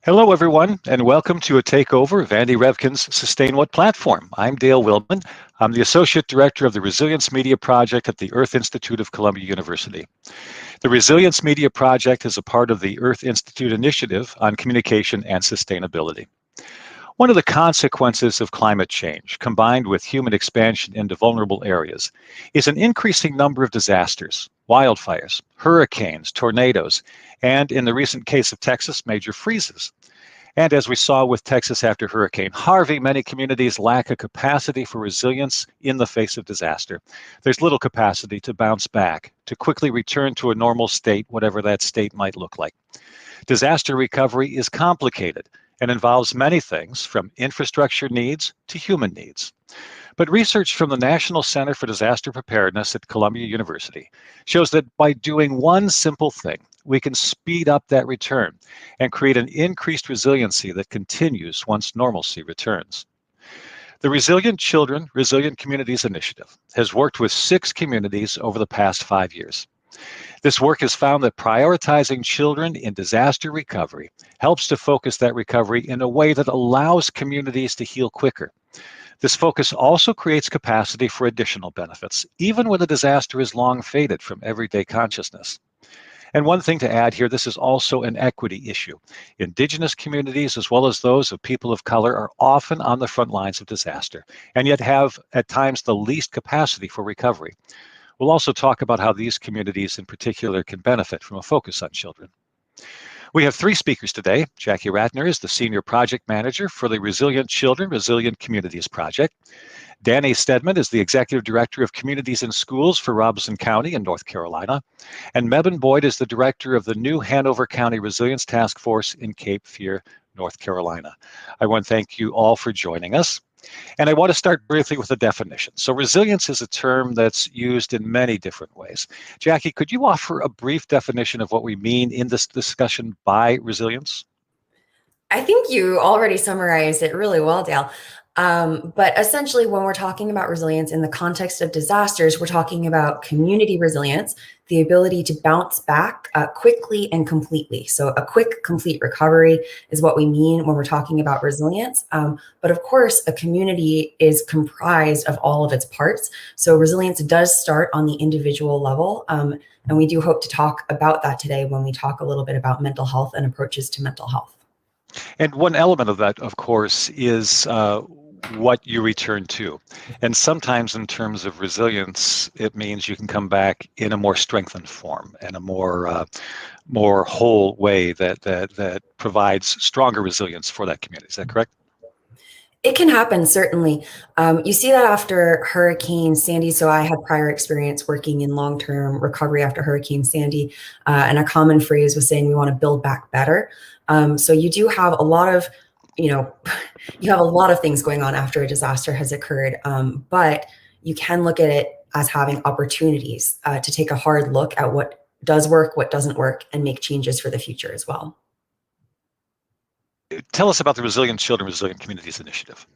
Hello, everyone, and welcome to a takeover of Andy Revkin's Sustain What platform. I'm Dale Willman. I'm the Associate Director of the Resilience Media Project at the Earth Institute of Columbia University. The Resilience Media Project is a part of the Earth Institute initiative on communication and sustainability. One of the consequences of climate change, combined with human expansion into vulnerable areas, is an increasing number of disasters, wildfires, hurricanes, tornadoes, and in the recent case of Texas, major freezes. And as we saw with Texas after Hurricane Harvey, many communities lack a capacity for resilience in the face of disaster. There's little capacity to bounce back, to quickly return to a normal state, whatever that state might look like. Disaster recovery is complicated and involves many things from infrastructure needs to human needs. But research from the National Center for Disaster Preparedness at Columbia University shows that by doing one simple thing, we can speed up that return and create an increased resiliency that continues once normalcy returns. The Resilient Children, Resilient Communities Initiative has worked with 6 communities over the past 5 years. This work has found that prioritizing children in disaster recovery helps to focus that recovery in a way that allows communities to heal quicker. This focus also creates capacity for additional benefits, even when the disaster is long faded from everyday consciousness. And one thing to add here, this is also an equity issue. Indigenous communities, as well as those of people of color, are often on the front lines of disaster, and yet have at times the least capacity for recovery. We'll also talk about how these communities in particular can benefit from a focus on children. We have 3 speakers today. Jackie Ratner is the Senior Project Manager for the Resilient Children, Resilient Communities Project. Danny Stedman is the Executive Director of Communities and Schools for Robeson County in North Carolina. And Mebane Boyd is the Director of the new Hanover County Resilience Task Force in Cape Fear, North Carolina. I want to thank you all for joining us. And I want to start briefly with a definition. So resilience is a term that's used in many different ways. Jackie, could you offer a brief definition of what we mean in this discussion by resilience? I think you already summarized it really well, Dale. But essentially, when we're talking about resilience in the context of disasters, we're talking about community resilience, the ability to bounce back quickly and completely. So a quick, complete recovery is what we mean when we're talking about resilience. But of course, a community is comprised of all of its parts. So resilience does start on the individual level. And we do hope to talk about that today when we talk a little bit about mental health and approaches to mental health. And one element of that, of course, is what you return to. And sometimes in terms of resilience, it means you can come back in a more strengthened form and a more whole way that provides stronger resilience for that community. Is that correct? It can happen, certainly. You see that after Hurricane Sandy. So I had prior experience working in long-term recovery after Hurricane Sandy. And a common phrase was saying we want to build back better. So you do have a lot of, you have a lot of things going on after a disaster has occurred. But you can look at it as having opportunities to take a hard look at what does work, what doesn't work, and make changes for the future as well. Tell us about the Resilient Children, Resilient Communities Initiative.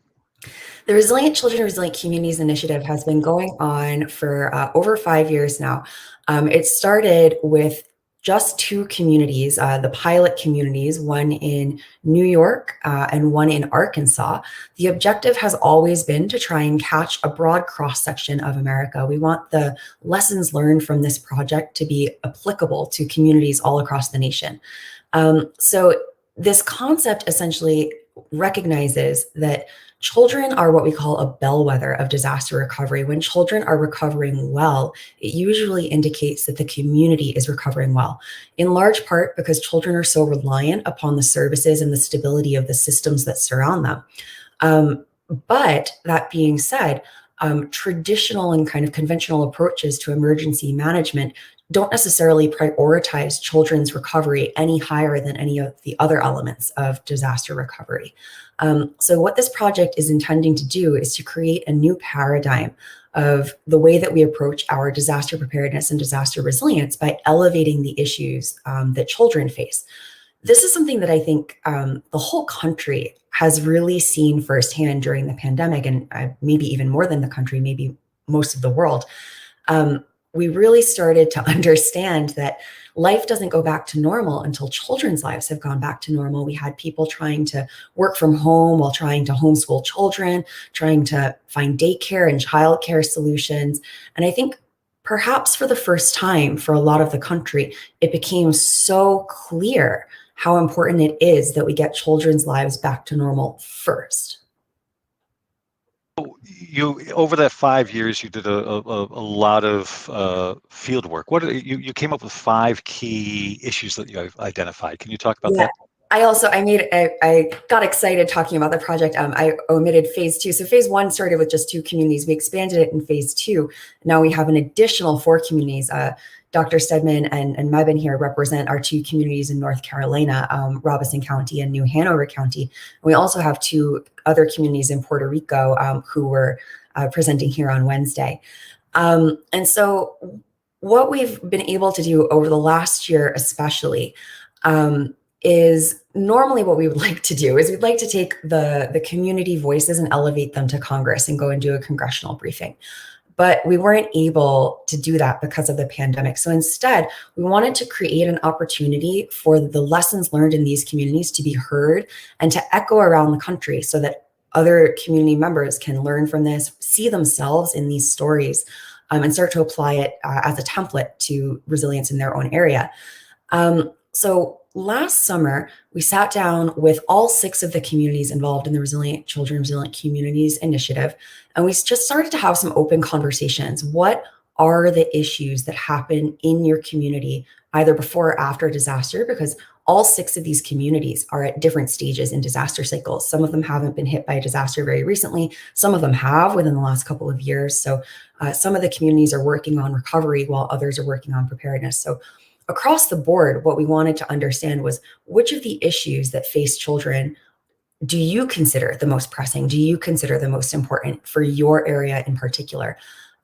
The Resilient Children, Resilient Communities Initiative has been going on for over 5 years now. It started with just 2 communities, the pilot communities, one in New York and one in Arkansas. The objective has always been to try and catch a broad cross-section of America. We want the lessons learned from this project to be applicable to communities all across the nation. So this concept essentially recognizes that children are what we call a bellwether of disaster recovery. When children are recovering well, it usually indicates that the community is recovering well, in large part because children are so reliant upon the services and the stability of the systems that surround them. But that being said, traditional and kind of conventional approaches to emergency management don't necessarily prioritize children's recovery any higher than any of the other elements of disaster recovery. So what this project is intending to do is to create a new paradigm of the way that we approach our disaster preparedness and disaster resilience by elevating the issues that children face. This is something that I think the whole country has really seen firsthand during the pandemic, and maybe even more than the country, maybe most of the world. we really started to understand that life doesn't go back to normal until children's lives have gone back to normal. We had people trying to work from home while trying to homeschool children, trying to find daycare and childcare solutions. And I think perhaps for the first time for a lot of the country, it became so clear how important it is that we get children's lives back to normal first. You, over that 5 years, you did a lot of field work. You came up with 5 key issues that you identified. Can you talk about that? I got excited talking about the project. I omitted phase 2. So phase 1 started with just 2 communities. We expanded it in phase 2. Now we have an additional 4 communities. Dr. Stedman and Mebane here represent our 2 communities in North Carolina, Robeson County and New Hanover County. And we also have 2 other communities in Puerto Rico who were presenting here on Wednesday. And so what we've been able to do over the last year especially is normally what we would like to do is we'd like to take the community voices and elevate them to Congress and go and do a congressional briefing. But we weren't able to do that because of the pandemic. So instead, we wanted to create an opportunity for the lessons learned in these communities to be heard and to echo around the country so that other community members can learn from this, see themselves in these stories, and start to apply it as a template to resilience in their own area. So last summer, we sat down with all 6 of the communities involved in the Resilient Children, Resilient Communities initiative, and we just started to have some open conversations. What are the issues that happen in your community, either before or after a disaster? Because all 6 of these communities are at different stages in disaster cycles. Some of them haven't been hit by a disaster very recently. Some of them have within the last couple of years. So some of the communities are working on recovery while others are working on preparedness. So across the board, what we wanted to understand was which of the issues that face children do you consider the most pressing? Do you consider the most important for your area in particular?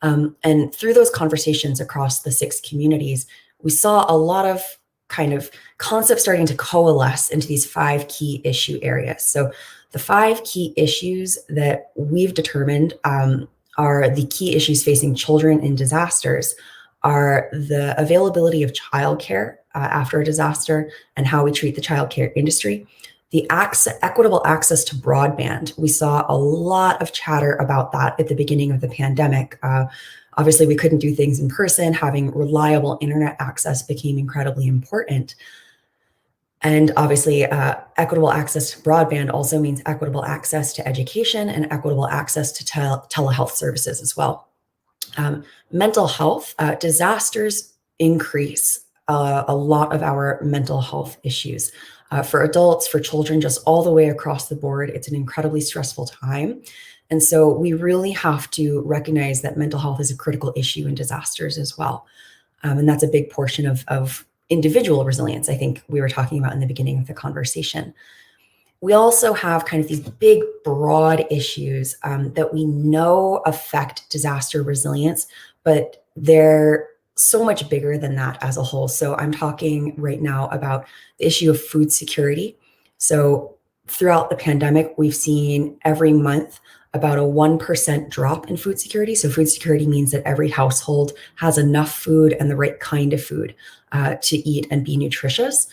And through those conversations across the 6 communities, we saw a lot of kind of concepts starting to coalesce into these 5 key issue areas. So the 5 key issues that we've determined are the key issues facing children in disasters are the availability of childcare after a disaster and how we treat the childcare industry, the equitable access to broadband. We saw a lot of chatter about that at the beginning of the pandemic. Obviously, we couldn't do things in person. Having reliable internet access became incredibly important. And obviously, equitable access to broadband also means equitable access to education and equitable access to telehealth services as well. Mental health, disasters increase a lot of our mental health issues. For adults, for children, just all the way across the board, it's an incredibly stressful time. And so we really have to recognize that mental health is a critical issue in disasters as well. And that's a big portion of individual resilience, I think we were talking about in the beginning of the conversation. We also have kind of these big, broad issues that we know affect disaster resilience, but they're so much bigger than that as a whole. So I'm talking right now about the issue of food security. So throughout the pandemic, we've seen every month about a 1% drop in food security. So food security means that every household has enough food and the right kind of food to eat and be nutritious.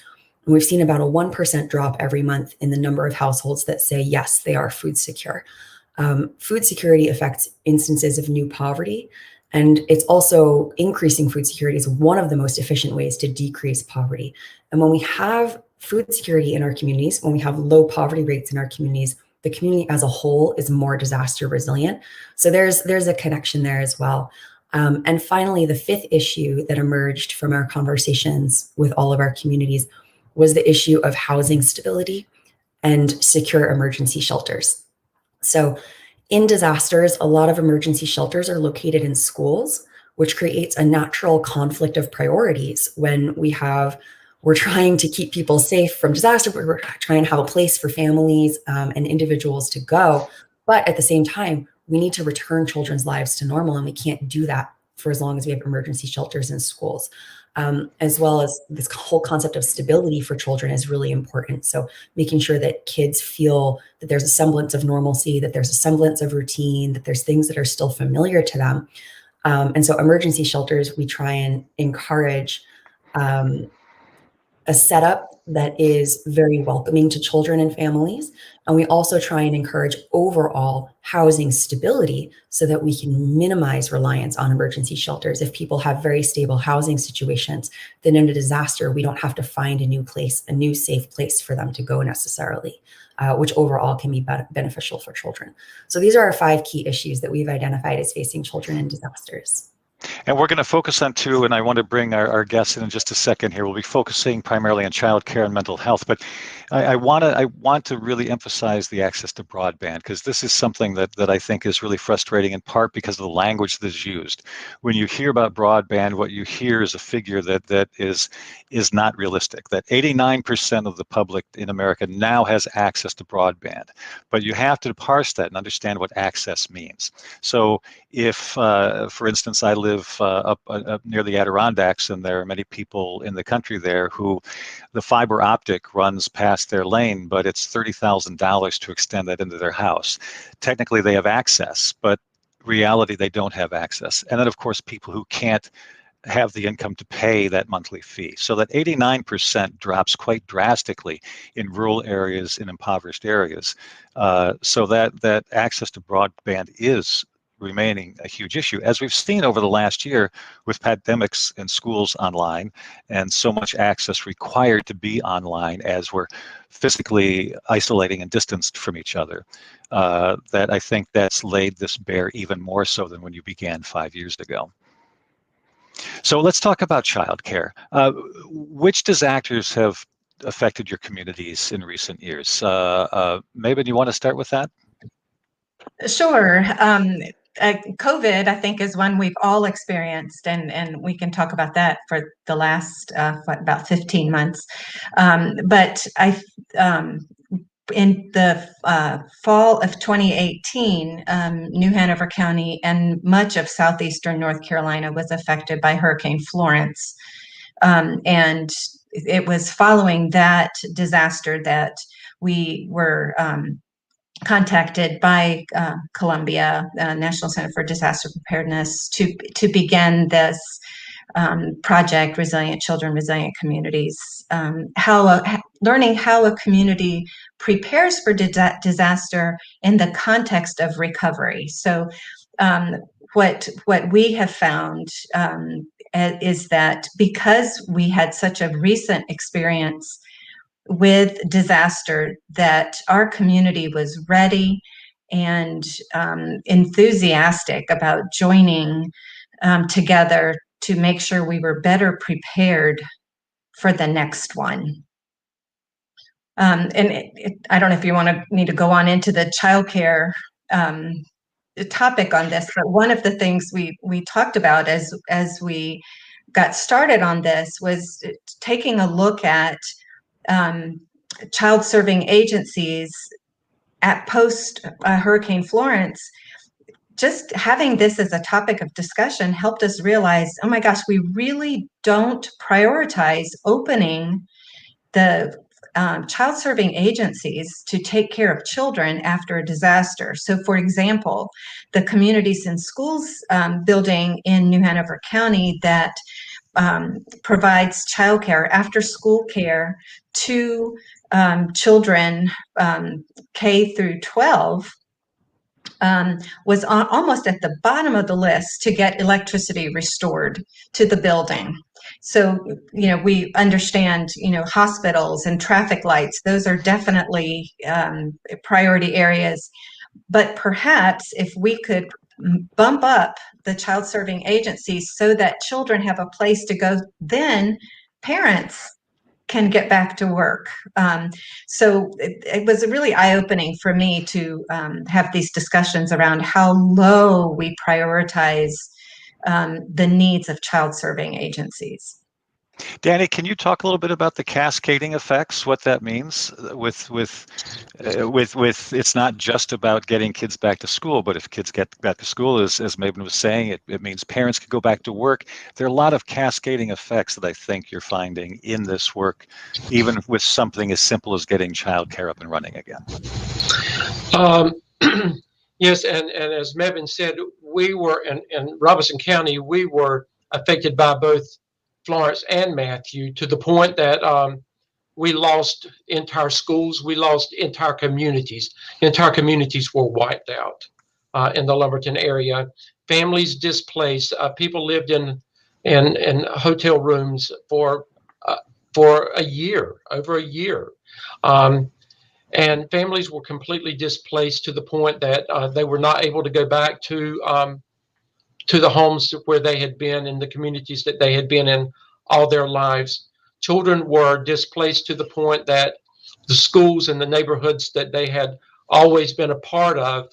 And we've seen about a 1% drop every month in the number of households that say, yes, they are food secure. Food security affects instances of new poverty. And it's also increasing food security is one of the most efficient ways to decrease poverty. And when we have food security in our communities, when we have low poverty rates in our communities, the community as a whole is more disaster resilient. So there's a connection there as well. And finally, the 5th issue that emerged from our conversations with all of our communities was the issue of housing stability and secure emergency shelters. So in disasters, a lot of emergency shelters are located in schools, which creates a natural conflict of priorities when we're trying to keep people safe from disaster, but we're trying to have a place for families and individuals to go. But at the same time, we need to return children's lives to normal, and we can't do that for as long as we have emergency shelters in schools. As well as this whole concept of stability for children is really important. So making sure that kids feel that there's a semblance of normalcy, that there's a semblance of routine, that there's things that are still familiar to them. And so emergency shelters, we try and encourage a setup that is very welcoming to children and families. And we also try and encourage overall housing stability so that we can minimize reliance on emergency shelters. If people have very stable housing situations, then in a disaster, we don't have to find a new place, a new safe place for them to go necessarily, which overall can be beneficial for children. So these are our 5 key issues that we've identified as facing children in disasters. And we're going to focus on 2, and I want to bring our guests in just a second here. We'll be focusing primarily on child care and mental health, but I want to really emphasize the access to broadband, because this is something that I think is really frustrating, in part because of the language that is used. When you hear about broadband, what you hear is a figure that is not realistic, that 89% of the public in America now has access to broadband. But you have to parse that and understand what access means. So if, for instance, I live up near the Adirondacks, and there are many people in the country there who the fiber optic runs past their lane, but it's $30,000 to extend that into their house. Technically, they have access, but reality, they don't have access. And then, of course, people who can't have the income to pay that monthly fee. So that 89% drops quite drastically in rural areas, in impoverished areas. So that access to broadband is remaining a huge issue, as we've seen over the last year with pandemics and schools online, and so much access required to be online as we're physically isolating and distanced from each other, that I think that's laid this bare even more so than when you began 5 years ago. So let's talk about childcare. Which disasters have affected your communities in recent years? Mabon, you want to start with that? Sure. COVID, I think, is one we've all experienced, and we can talk about that for the last about 15 months. But in the fall of 2018, New Hanover County and much of southeastern North Carolina was affected by Hurricane Florence. And it was following that disaster that we were contacted by Columbia National Center for Disaster Preparedness to begin this project, Resilient Children, Resilient Communities, learning how a community prepares for disaster in the context of recovery. So what we have found is that because we had such a recent experience with disaster, that our community was ready and enthusiastic about joining together to make sure we were better prepared for the next one. And I don't know if you need to go on into the childcare topic on this, but one of the things we talked about as we got started on this was taking a look at child serving agencies at post Hurricane Florence. Just having this as a topic of discussion helped us realize, oh my gosh, we really don't prioritize opening the child serving agencies to take care of children after a disaster. So for example, the Communities in Schools building in New Hanover County that provides childcare, after school care to children K through 12, was almost at the bottom of the list to get electricity restored to the building. So, we understand, hospitals and traffic lights, those are definitely priority areas. But perhaps if we could bump up the child serving agencies so that children have a place to go, then parents can get back to work. So it was really eye-opening for me to have these discussions around how low we prioritize the needs of child serving agencies. Danny, can you talk a little bit about the cascading effects, what that means with it's not just about getting kids back to school, but if kids get back to school, as Mabon was saying, it means parents can go back to work. There are a lot of cascading effects that I think you're finding in this work, even with something as simple as getting childcare up and running again. Yes, and as Mabon said, we were in Robinson County, we were affected by both Florence and Matthew, to the point that we lost entire schools, we lost entire communities. Entire communities were wiped out in the Lumberton area. Families displaced. People lived in hotel rooms for a year, over a year. And families were completely displaced to the point that they were not able to go back to the homes where they had been, in the communities that they had been in all their lives. Children were displaced to the point that the schools and the neighborhoods that they had always been a part of,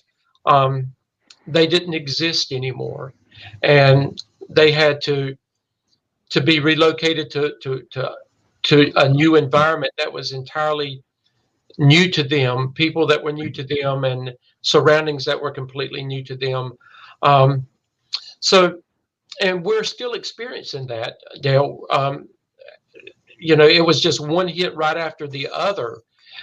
they didn't exist anymore, and they had to be relocated to a new environment that was entirely new to them, people that were new to them, and surroundings that were completely new to them. And we're still experiencing that, Dale. It was just one hit right after the other.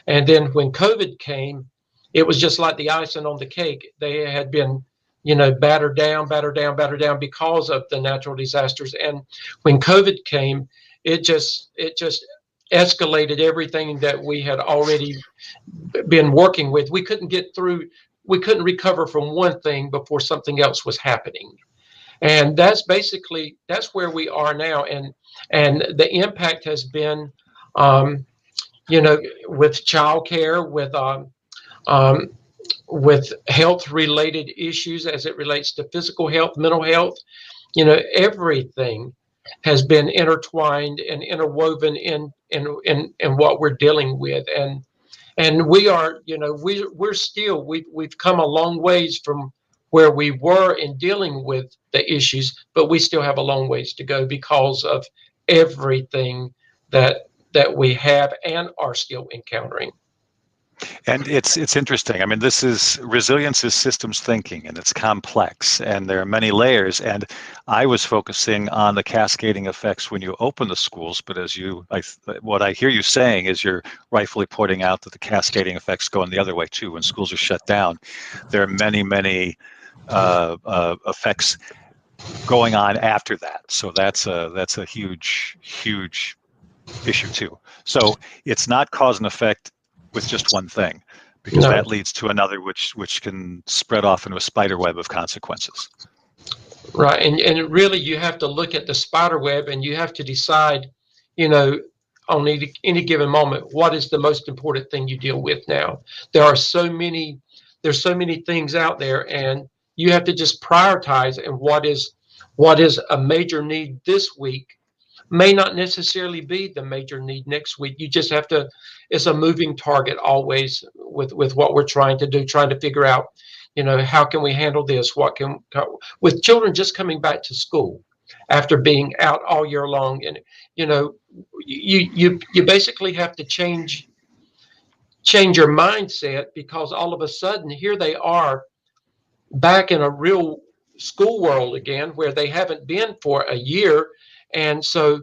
And then when COVID came, it was just like the icing on the cake. They had been, battered down because of the natural disasters. And when COVID came, it just escalated everything that we had already been working with. We couldn't recover from one thing before something else was happening. And that's where we are now. And the impact has been, with childcare, with health-related issues as it relates to physical health, mental health, everything has been intertwined and interwoven in what we're dealing with. And we are, we've come a long ways from where we were in dealing with the issues, but we still have a long ways to go because of everything that we have and are still encountering. And it's interesting. I mean, resilience is systems thinking, and it's complex, and there are many layers. And I was focusing on the cascading effects when you open the schools, but what I hear you saying is you're rightfully pointing out that the cascading effects go in the other way too. When schools are shut down, there are many effects going on after that. So that's a huge issue too. So it's not cause and effect with just one thing, because that leads to another, which can spread off into a spider web of consequences. Right, and really you have to look at the spider web, and you have to decide, on any given moment, what is the most important thing you deal with now. There's so many things out there, and you have to just prioritize. And what is a major need this week may not necessarily be the major need next week. You just have to, it's a moving target always with what we're trying to figure out, how can we handle this? With children just coming back to school after being out all year long. And, you basically have to change your mindset, because all of a sudden here they are back in a real school world again, where they haven't been for a year. And so,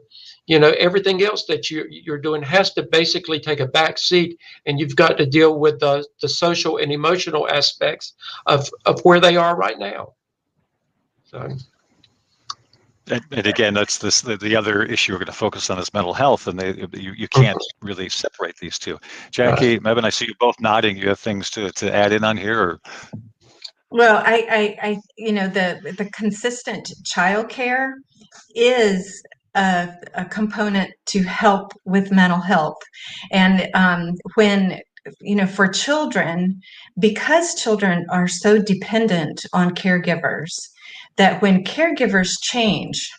everything else that you're doing has to basically take a back seat, and you've got to deal with the social and emotional aspects of where they are right now. So. And again, that's the other issue we're going to focus on is mental health, and you can't really separate these two. Jackie, Mevin, I see you both nodding. You have things to add in on here, or? Well, I the consistent childcare is a component to help with mental health. And when, for children, because children are so dependent on caregivers, that when caregivers change,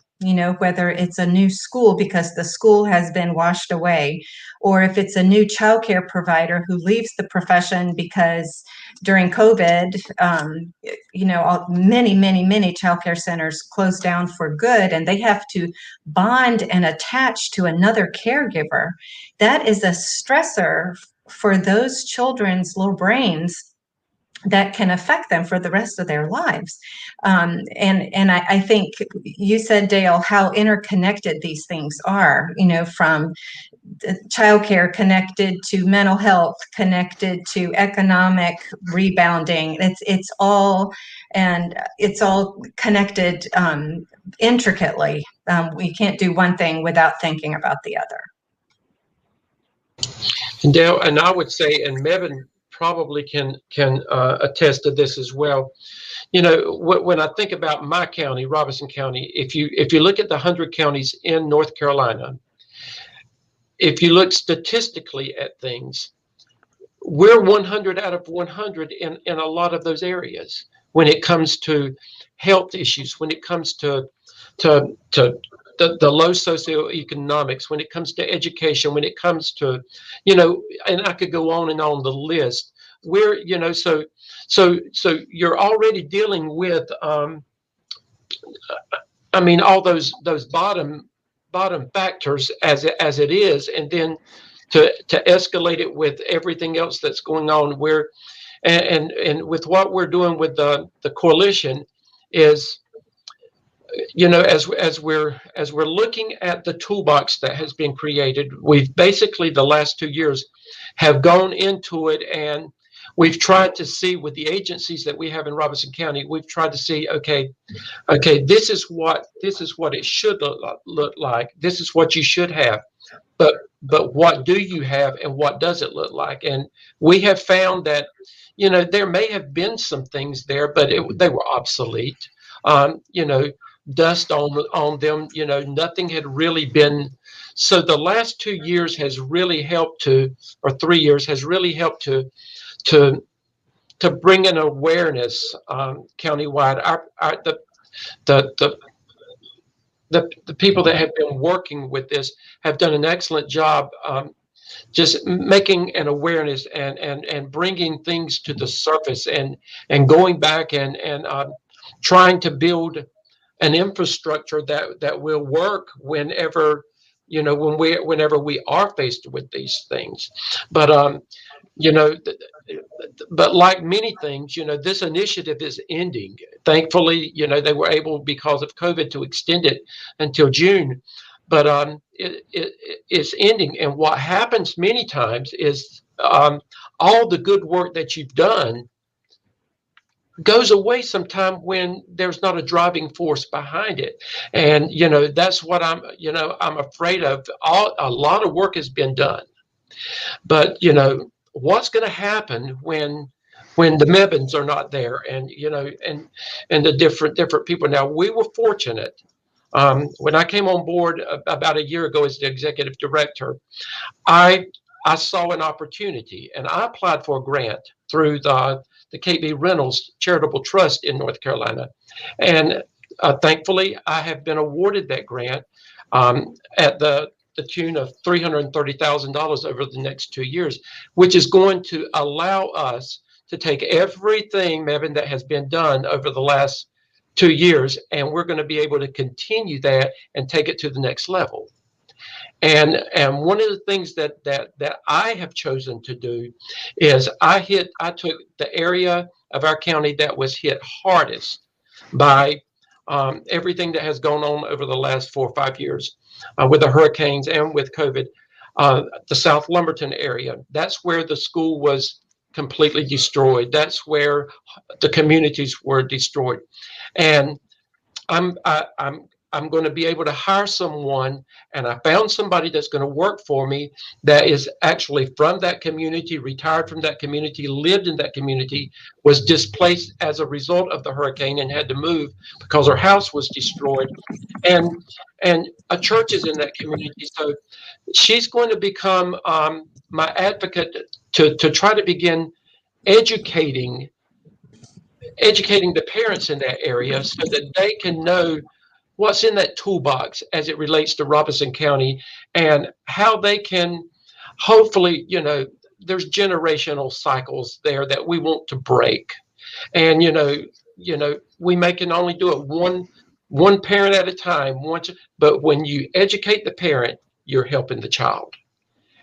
whether it's a new school because the school has been washed away, or if it's a new childcare provider who leaves the profession because during COVID, many childcare centers closed down for good, and they have to bond and attach to another caregiver. That is a stressor for those children's little brains that can affect them for the rest of their lives. And I think you said, Dale, how interconnected these things are, from childcare connected to mental health, connected to economic rebounding. It's all connected intricately. We can't do one thing without thinking about the other. And Dale, and I would say, and Mevin probably can attest to this as well. When I think about my county, Robeson County, if you look at the 100 counties in North Carolina, if you look statistically at things, we're 100 out of 100 in a lot of those areas when it comes to health issues, when it comes to the low socioeconomics, when it comes to education, when it comes to, and I could go on and on the list. We're, so you're already dealing with, all those bottom factors as it is, and then to escalate it with everything else that's going on. And with what we're doing with the coalition is, as we're looking at the toolbox that has been created, we've basically the last 2 years have gone into it, and we've tried to see with the agencies that we have in Robeson County, we've tried to see, okay, this is what it should look like. This is what you should have, but what do you have, and what does it look like? And we have found that, there may have been some things there, but they were obsolete. Dust on them, nothing had really been. So the last 2 years has really helped or 3 years has really helped to bring an awareness countywide. The people that have been working with this have done an excellent job, just making an awareness and bringing things to the surface and going back and trying to build an infrastructure that will work whenever we are faced with these things. But but like many things, this initiative is ending. Thankfully, they were able, because of COVID, to extend it until June. But it's ending. And what happens many times is all the good work that you've done goes away sometime when there's not a driving force behind it. And, that's what I'm afraid of. A lot of work has been done. But, what's going to happen when the Mevins are not there, and and the different people. Now, we were fortunate. When I came on board about a year ago as the executive director, I saw an opportunity, and I applied for a grant through the KB Reynolds Charitable Trust in North Carolina. And thankfully, I have been awarded that grant at the tune of $330,000 over the next 2 years, which is going to allow us to take everything, Mevin, that has been done over the last 2 years, and we're going to be able to continue that and take it to the next level. And one of the things that I have chosen to do is I took the area of our county that was hit hardest by everything that has gone on over the last 4 or 5 years with the hurricanes and with COVID. The South Lumberton area, that's where the school was completely destroyed. That's where the communities were destroyed. And I'm going to be able to hire someone, and I found somebody that's going to work for me that is actually from that community, retired from that community, lived in that community, was displaced as a result of the hurricane and had to move because her house was destroyed. And a church is in that community. So she's going to become my advocate to try to begin educating the parents in that area so that they can know what's in that toolbox as it relates to Robeson County, and how they can hopefully, there's generational cycles there that we want to break. And, we can only do it one parent at a time. But when you educate the parent, you're helping the child.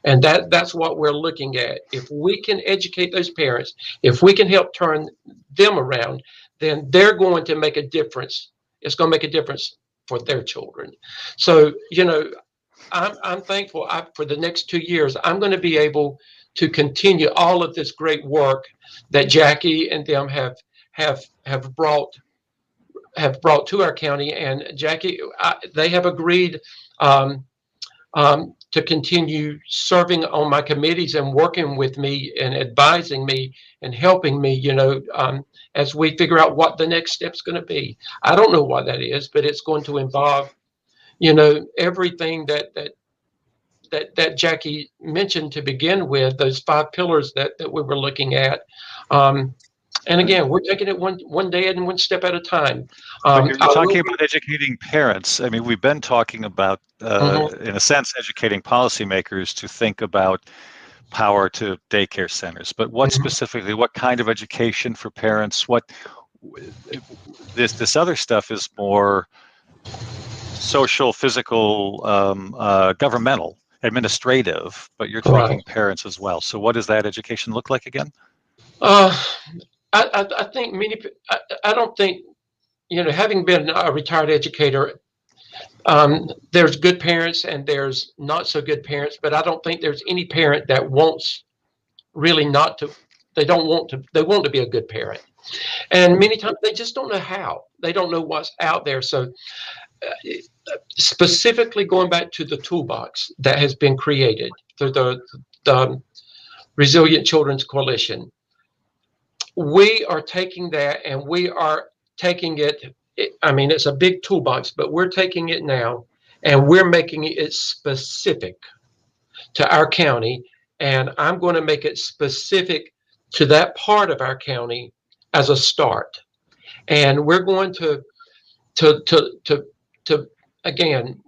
And that's what we're looking at. If we can educate those parents, if we can help turn them around, then they're going to make a difference. It's going to make a difference for their children. So, I'm thankful for the next 2 years, I'm going to be able to continue all of this great work that Jackie and them have brought to our county. And Jackie, they have agreed to continue serving on my committees and working with me and advising me and helping me, as we figure out what the next step's going to be. I don't know what that is, but it's going to involve, everything that Jackie mentioned to begin with, those 5 pillars that we were looking at. And again, we're taking it one day and one step at a time. You're talking about educating parents. I mean, we've been talking about, in a sense, educating policymakers to think about power to daycare centers. But what specifically, what kind of education for parents? What this other stuff is more social, physical, governmental, administrative, but you're talking parents as well. So what does that education look like again? I think I don't think, having been a retired educator, there's good parents and there's not so good parents, but I don't think there's any parent that wants really not to, they want to be a good parent. And many times they just don't know how. They don't know what's out there. So specifically going back to the toolbox that has been created through the Resilient Children's Coalition, we are taking that and we are taking it. I mean, it's a big toolbox, but we're taking it now and we're making it specific to our county. And I'm going to make it specific to that part of our county as a start. And we're going to again,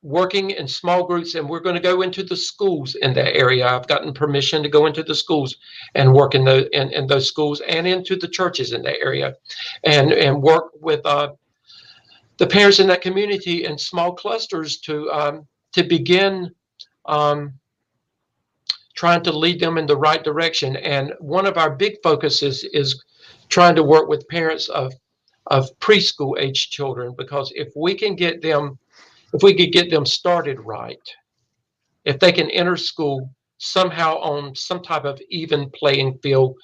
working in small groups, and we're going to go into the schools in that area. I've gotten permission to go into the schools and work in those schools and into the churches in that area, and work with the parents in that community in small clusters to begin trying to lead them in the right direction. And one of our big focuses is trying to work with parents of preschool age children, because if we could get them started right, if they can enter school somehow on some type of even playing field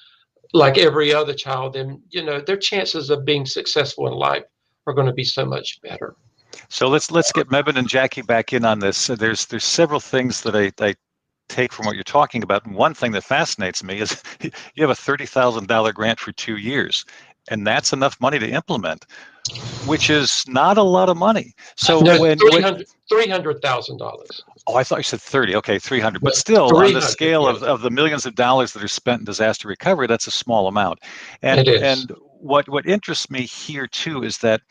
like every other child, then their chances of being successful in life are going to be so much better. So let's get Mebane and Jackie back in on this. So there's several things that I take from what you're talking about. And one thing that fascinates me is you have a $30,000 grant for 2 years. And that's enough money to implement, which is not a lot of money. So no, when $300,000. Oh, I thought you said 30. Okay, 300. But still, on the scale of the millions of dollars that are spent in disaster recovery, that's a small amount. And it is. And what interests me here too is that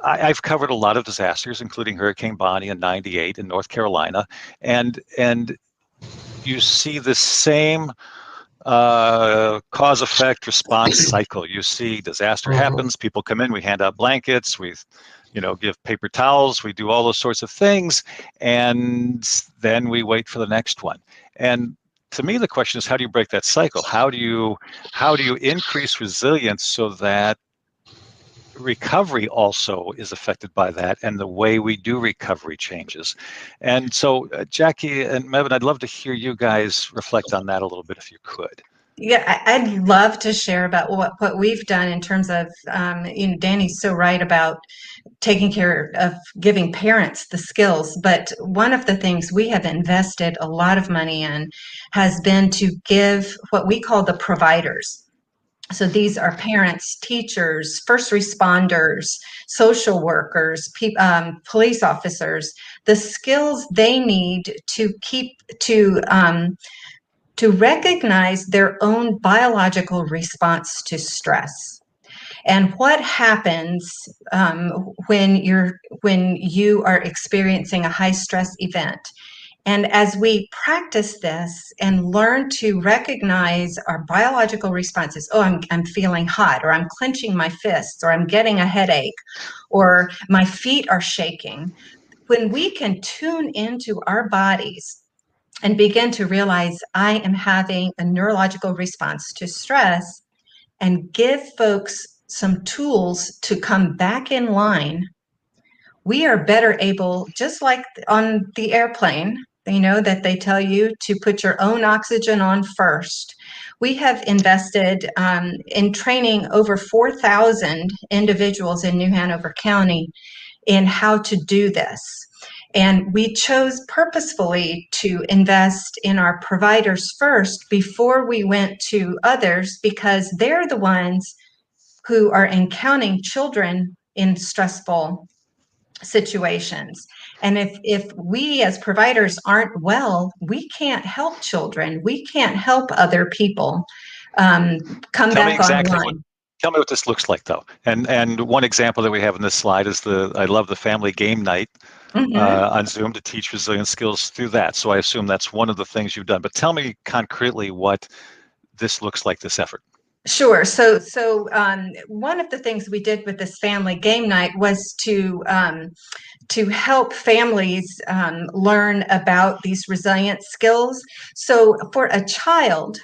I've covered a lot of disasters, including Hurricane Bonnie in '98 in North Carolina, and you see the same cause effect response cycle. You see disaster happens, people come in, we hand out blankets, we give paper towels, we do all those sorts of things, and then we wait for the next one. And to me, the question is, how do you break that cycle? How do you increase resilience so that recovery also is affected by that, and the way we do recovery changes? And so Jackie and Mebane, I'd love to hear you guys reflect on that a little bit if you could. Yeah, I'd love to share about what we've done in terms of, Danny's so right about taking care of giving parents the skills. But one of the things we have invested a lot of money in has been to give what we call the providers. So these are parents, teachers, first responders, social workers, police officers, the skills they need to recognize their own biological response to stress. And what happens when you are experiencing a high stress event. And as we practice this and learn to recognize our biological responses, I'm feeling hot, or I'm clenching my fists, or I'm getting a headache, or my feet are shaking. When we can tune into our bodies and begin to realize I am having a neurological response to stress, and give folks some tools to come back in line, we are better able, just like on the airplane, that they tell you to put your own oxygen on first. We have invested in training over 4,000 individuals in New Hanover County in how to do this. And we chose purposefully to invest in our providers first before we went to others, because they're the ones who are encountering children in stressful situations. And if we as providers aren't well, we can't help children. We can't help other people come back online. Tell me what this looks like, though. And one example that we have in this slide is I love the family game night on Zoom to teach resilience skills through that. So I assume that's one of the things you've done. But tell me concretely what this looks like, this effort. Sure. So one of the things we did with this family game night was to help families learn about these resilience skills. So for a child,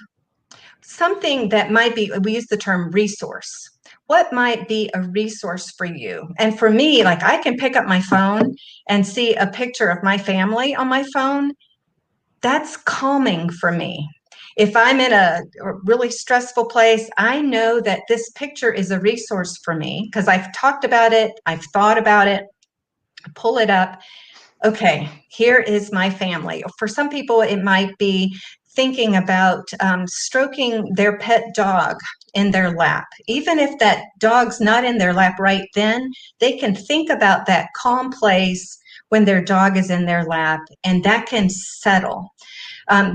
something that might be, we use the term resource. What might be a resource for you? And for me, like, I can pick up my phone and see a picture of my family on my phone. That's calming for me. If I'm in a really stressful place, I know that this picture is a resource for me because I've talked about it, I've thought about it, pull it up. Okay, here is my family. For some people, it might be thinking about stroking their pet dog in their lap. Even if that dog's not in their lap right then, they can think about that calm place when their dog is in their lap, and that can settle.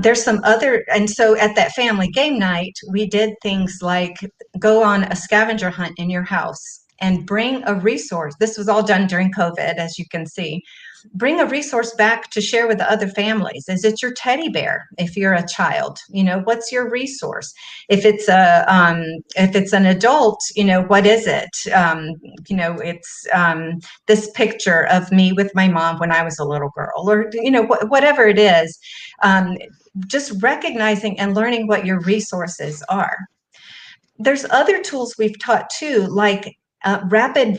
There's some other, and so at that family game night, we did things like go on a scavenger hunt in your house and bring a resource. This was all done during COVID, as you can see. Bring a resource back to share with the other families. Is it your teddy bear? If you're a child, what's your resource? If it's an adult, what is it? It's this picture of me with my mom when I was a little girl, or whatever it is. Just recognizing and learning what your resources are. There's other tools we've taught too, like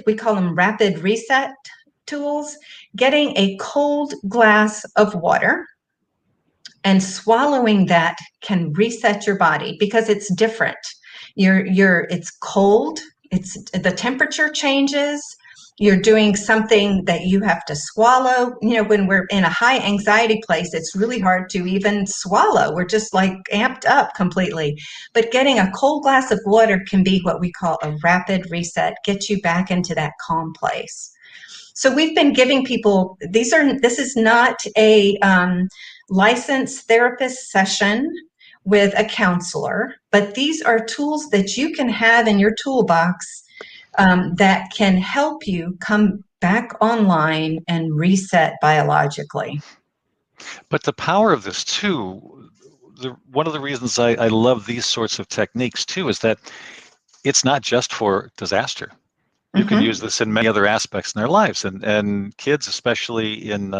we call them rapid reset tools. Getting a cold glass of water and swallowing that can reset your body because it's different. It's cold, the temperature changes. You're doing something that you have to swallow. When we're in a high anxiety place, it's really hard to even swallow. We're just like amped up completely. But getting a cold glass of water can be what we call a rapid reset, get you back into that calm place. So we've been giving people, this is not a licensed therapist session with a counselor, but these are tools that you can have in your toolbox that can help you come back online and reset biologically. But the power of this too, one of the reasons I love these sorts of techniques too, is that it's not just for disaster. You can use this in many other aspects in their lives, and kids, especially in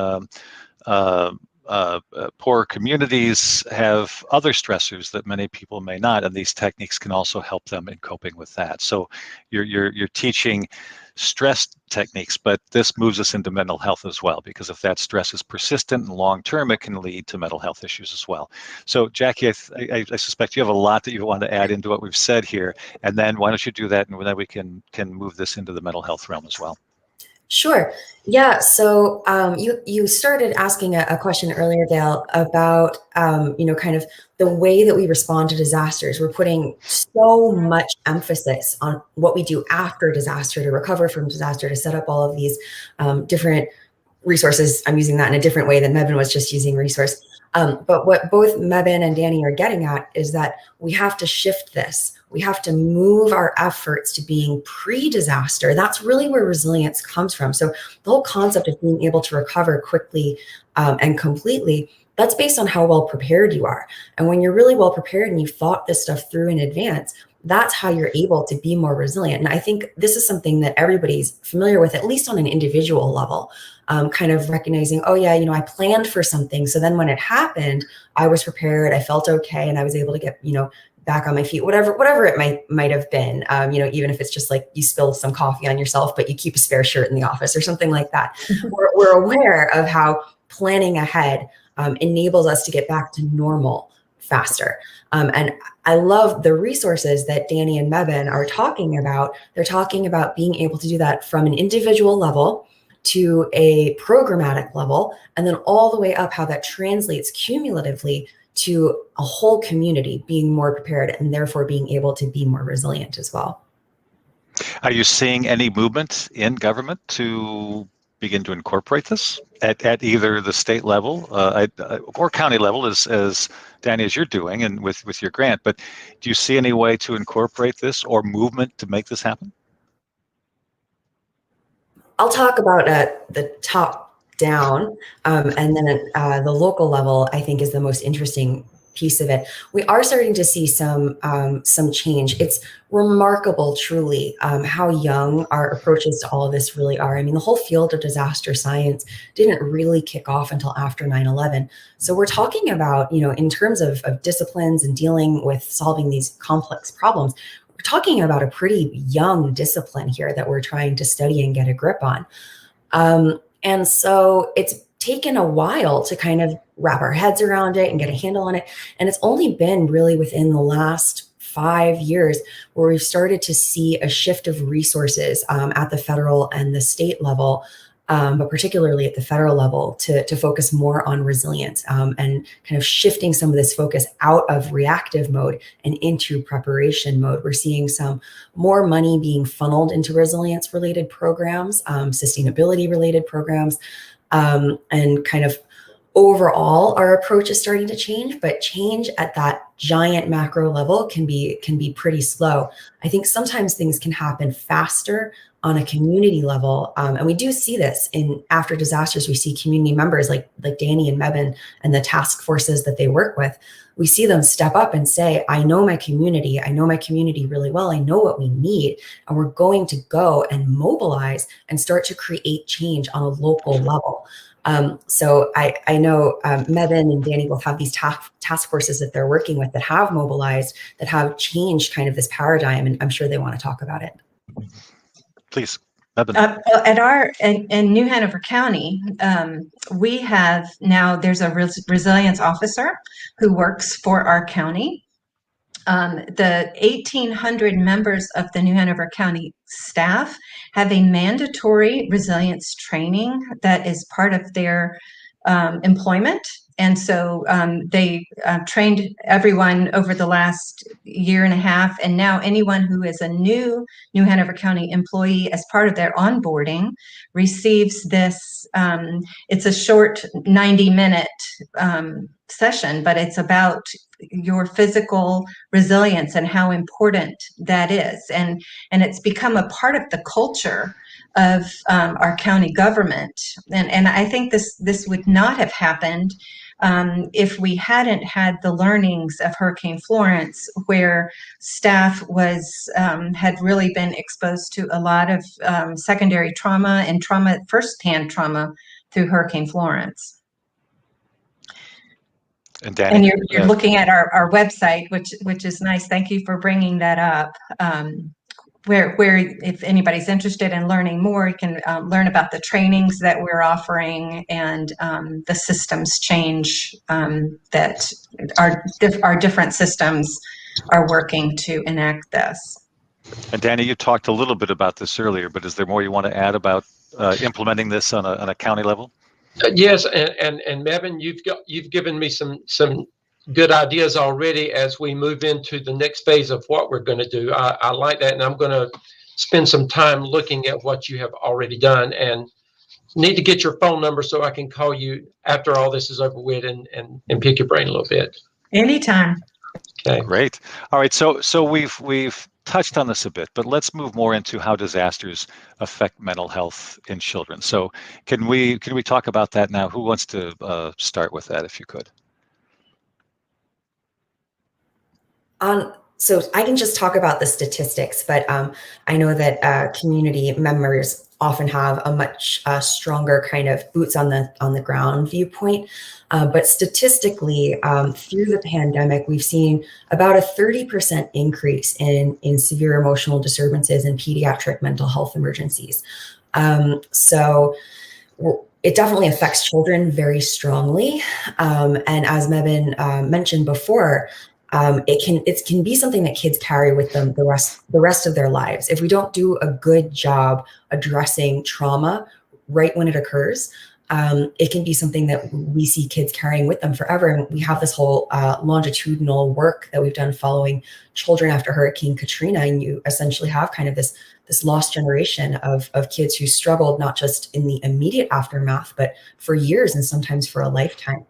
poor communities, have other stressors that many people may not, and these techniques can also help them in coping with that. So you're teaching stress techniques, but this moves us into mental health as well, because if that stress is persistent and long-term, it can lead to mental health issues as well. So Jackie, I suspect you have a lot that you want to add into what we've said here, and then why don't you do that, and then we can move this into the mental health realm as well. Sure. Yeah. So you started asking a question earlier, Dale, about kind of the way that we respond to disasters. We're putting so much emphasis on what we do after disaster to recover from disaster, to set up all of these different resources. I'm using that in a different way than Mebane was just using resource. But what both Mebane and Danny are getting at is that we have to shift this. We have to move our efforts to being pre-disaster. That's really where resilience comes from. So the whole concept of being able to recover quickly and completely, that's based on how well prepared you are. And when you're really well prepared and you've thought this stuff through in advance, that's how you're able to be more resilient. And I think this is something that everybody's familiar with, at least on an individual level. kind of recognizing, oh yeah, I planned for something. So then when it happened, I was prepared, I felt okay, and I was able to get, back on my feet, whatever it might have been, even if it's just like you spilled some coffee on yourself, but you keep a spare shirt in the office or something like that. We're aware of how planning ahead enables us to get back to normal faster. And I love the resources that Danny and Mebin are talking about. They're talking about being able to do that from an individual level to a programmatic level, and then all the way up, how that translates cumulatively to a whole community being more prepared and therefore being able to be more resilient as well. Are you seeing any movement in government to begin to incorporate this at either the state level or county level, as Danny, as you're doing and with your grant? But do you see any way to incorporate this or movement to make this happen? I'll talk about the top down, and then the local level, I think, is the most interesting piece of it. We are starting to see some change. It's remarkable, truly, how young our approaches to all of this really are. I mean, the whole field of disaster science didn't really kick off until after 9/11. So we're talking about, in terms of disciplines and dealing with solving these complex problems, we're talking about a pretty young discipline here that we're trying to study and get a grip on. And so it's taken a while to kind of wrap our heads around it and get a handle on it. And it's only been really within the last 5 years where we've started to see a shift of resources at the federal and the state level, but particularly at the federal level, to focus more on resilience and kind of shifting some of this focus out of reactive mode and into preparation mode. We're seeing some more money being funneled into resilience-related programs, sustainability-related programs, and kind of overall, our approach is starting to change, but change at that giant macro level can be pretty slow. I think sometimes things can happen faster on a community level, and we do see this in after disasters. We see community members like Danny and Mebin and the task forces that they work with. We see them step up and say, I know my community really well. I know what we need, and we're going to go and mobilize and start to create change on a local level. So I know Mebin and Danny both have these task forces that they're working with that have mobilized, that have changed kind of this paradigm, and I'm sure they want to talk about it. Please, Mebin. In New Hanover County, we have now, there's a resilience officer who works for our county. The 1,800 members of the New Hanover County staff have a mandatory resilience training that is part of their employment. And so they trained everyone over the last year and a half. And now anyone who is a new New Hanover County employee, as part of their onboarding, receives this. It's a short 90-minute session, but it's about your physical resilience and how important that is. And it's become a part of the culture of our county government. And I think this would not have happened if we hadn't had the learnings of Hurricane Florence, where staff had really been exposed to a lot of secondary trauma and firsthand trauma through Hurricane Florence. And Danny, you're looking at our website, which is nice. Thank you for bringing that up. Where if anybody's interested in learning more, you can learn about the trainings that we're offering and the systems change that our different systems are working to enact this. And Danny, you talked a little bit about this earlier, but is there more you want to add about implementing this on a county level? Yes, and Mebin, you've given me some good ideas already as we move into the next phase of what we're going to do. I like that, and I'm going to spend some time looking at what you have already done, and need to get your phone number so I can call you after all this is over with and pick your brain a little bit. Anytime. Okay. Great. All right. So we've touched on this a bit, but let's move more into how disasters affect mental health in children. So can we talk about that now? Who wants to start with that, if you could? On So I can just talk about the statistics, but I know that community members often have a much stronger kind of boots on the ground viewpoint. But statistically, through the pandemic, we've seen about a 30% increase in severe emotional disturbances and pediatric mental health emergencies. So it definitely affects children very strongly. And as Mebin mentioned before, it can be something that kids carry with them the rest of their lives. If we don't do a good job addressing trauma right when it occurs, it can be something that we see kids carrying with them forever. And we have this whole longitudinal work that we've done following children after Hurricane Katrina, and you essentially have kind of this lost generation of kids who struggled not just in the immediate aftermath, but for years and sometimes for a lifetime.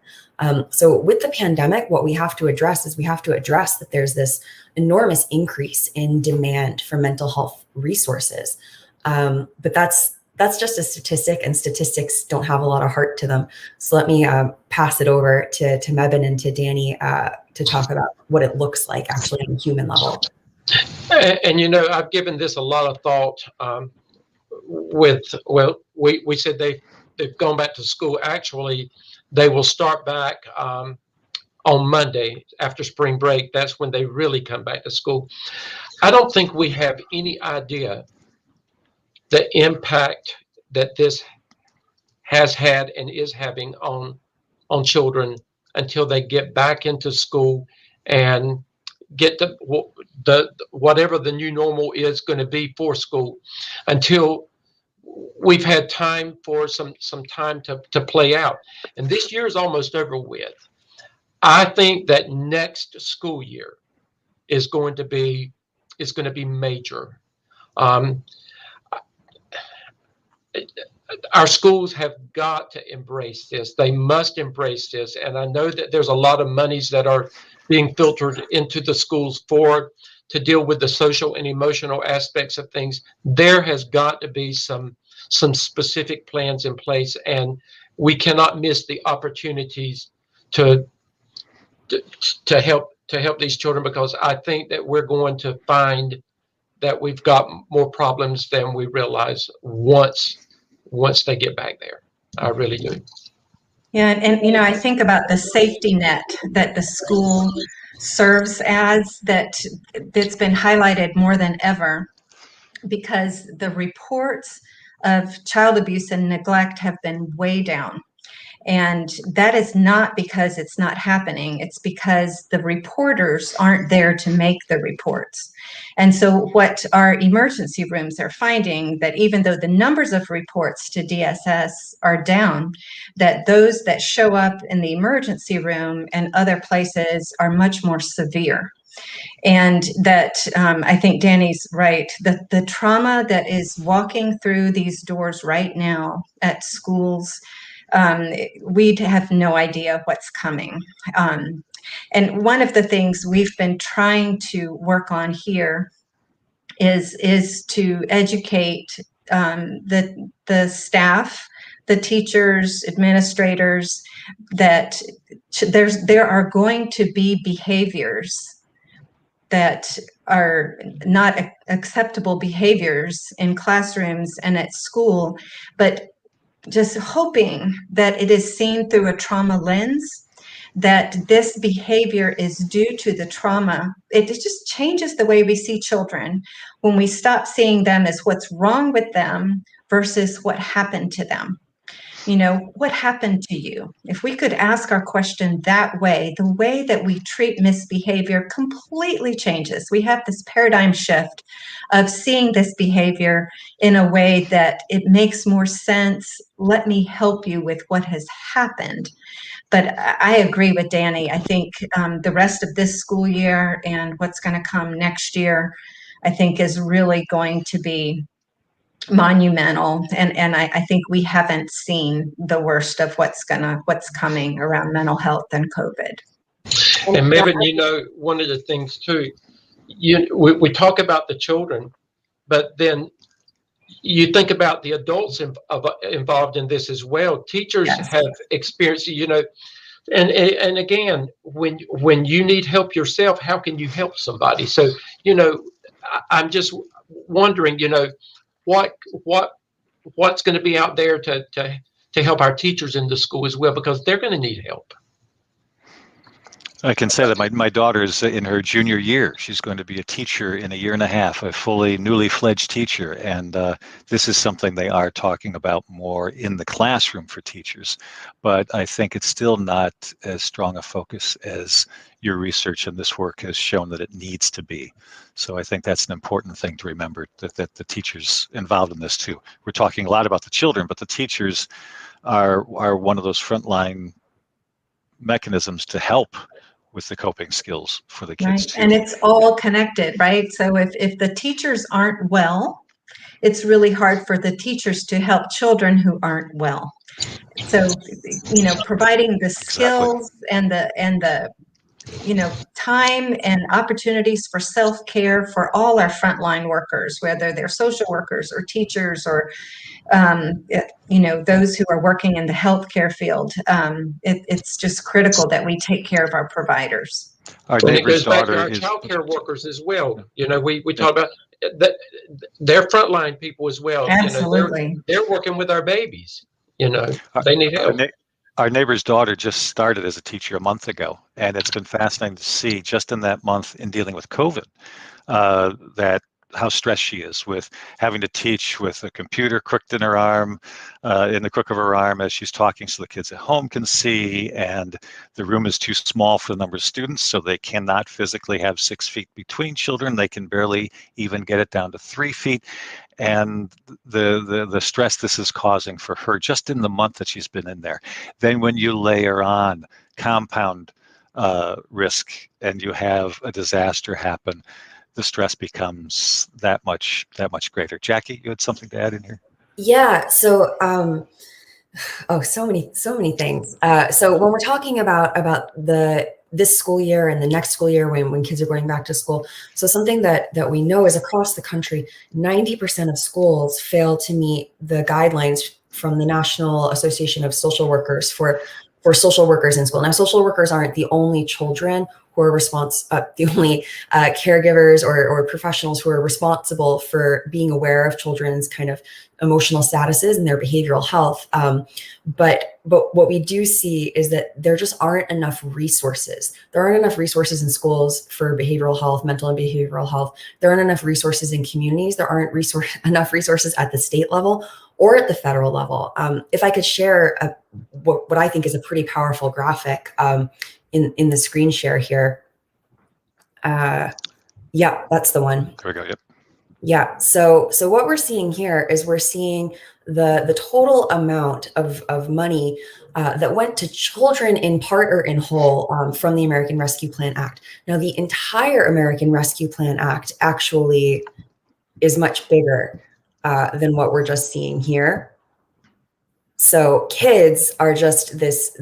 So with the pandemic, what we have to address is that there's this enormous increase in demand for mental health resources. But that's just a statistic, and statistics don't have a lot of heart to them. So let me pass it over to Mebin and to Danny to talk about what it looks like actually on a human level. And I've given this a lot of thought. We said they've gone back to school. Actually, they will start back on Monday after spring break. That's when they really come back to school. I don't think we have any idea the impact that this has had and is having on children until they get back into school and get the whatever the new normal is going to be for school, until we've had time for some time to play out. And this year is almost over with. I think that next school year is going to be major. Our schools have got to embrace this. They must embrace this. And I know that there's a lot of monies that are being filtered into the schools to deal with the social and emotional aspects of things. There has got to be some specific plans in place, and we cannot miss the opportunities to help these children, because I think that we're going to find that we've got more problems than we realize once they get back there. I really do. Yeah, and I think about the safety net that the school serves as, that's been highlighted more than ever, because the reports of child abuse and neglect have been way down. And that is not because it's not happening. It's because the reporters aren't there to make the reports. And so what our emergency rooms are finding, that even though the numbers of reports to DSS are down, that those that show up in the emergency room and other places are much more severe. And that I think Danny's right, the trauma that is walking through these doors right now at schools, we have no idea what's coming. And one of the things we've been trying to work on here is to educate the staff, the teachers, administrators, that there are going to be behaviors that are not acceptable behaviors in classrooms and at school, but just hoping that it is seen through a trauma lens, that this behavior is due to the trauma. It just changes the way we see children when we stop seeing them as what's wrong with them versus what happened to them. What happened to you? If we could ask our question that way, the way that we treat misbehavior completely changes. We have this paradigm shift of seeing this behavior in a way that it makes more sense. Let me help you with what has happened. But I agree with Danny. I think the rest of this school year and what's going to come next year, I think is really going to be monumental, and I think we haven't seen the worst of what's coming around mental health and COVID. And Mebin, one of the things too, we talk about the children, but then you think about the adults involved in this as well. Teachers have experienced, And again, when you need help yourself, how can you help somebody? So, I'm just wondering, what what's going to be out there to help our teachers in the school as well, because they're going to need help. I can say that my daughter's in her junior year. She's going to be a teacher in a year and a half, a fully newly fledged teacher. And this is something they are talking about more in the classroom for teachers. But I think it's still not as strong a focus as your research and this work has shown that it needs to be. So I think that's an important thing to remember, that the teachers involved in this too. We're talking a lot about the children, but the teachers are one of those frontline mechanisms to help with the coping skills for the kids too. And it's all connected, right? So if the teachers aren't well, it's really hard for the teachers to help children who aren't well. So, providing the skills and the time and opportunities for self-care for all our frontline workers, whether they're social workers or teachers or those who are working in the healthcare field. It's just critical that we take care of our providers. Our and it goes back to our is child care workers as well. We talk about that, they're frontline people as well. Absolutely. They're working with our babies. They need help. Our neighbor's daughter just started as a teacher a month ago, and it's been fascinating to see just in that month in dealing with COVID, that how stressed she is with having to teach with a computer crooked in her arm, in the crook of her arm as she's talking so the kids at home can see, and the room is too small for the number of students, so they cannot physically have 6 feet between children. They can barely even get it down to 3 feet. And the stress this is causing for her just in the month that she's been in there. Then when you layer on compound risk and you have a disaster happen, the stress becomes that much greater. Jackie, you had something to add in here? Yeah. So, so many things. So when we're talking about this school year and the next school year when kids are going back to school, so something that we know is across the country, 90% of schools fail to meet the guidelines from the National Association of Social Workers for social workers in school. Now, social workers aren't the only children who are the only caregivers or professionals who are responsible for being aware of children's kind of emotional statuses and their behavioral health. But what we do see is that there just aren't enough resources. There aren't enough resources in schools for behavioral health, mental and behavioral health. There aren't enough resources in communities. There aren't enough resources at the state level or at the federal level. If I could share what I think is a pretty powerful graphic in the screen share here. Yeah, that's the one. There we go, yep. Yeah, so what we're seeing here is we're seeing the total amount of money that went to children in part or in whole from the American Rescue Plan Act. Now, the entire American Rescue Plan Act actually is much bigger than what we're just seeing here. So kids are just this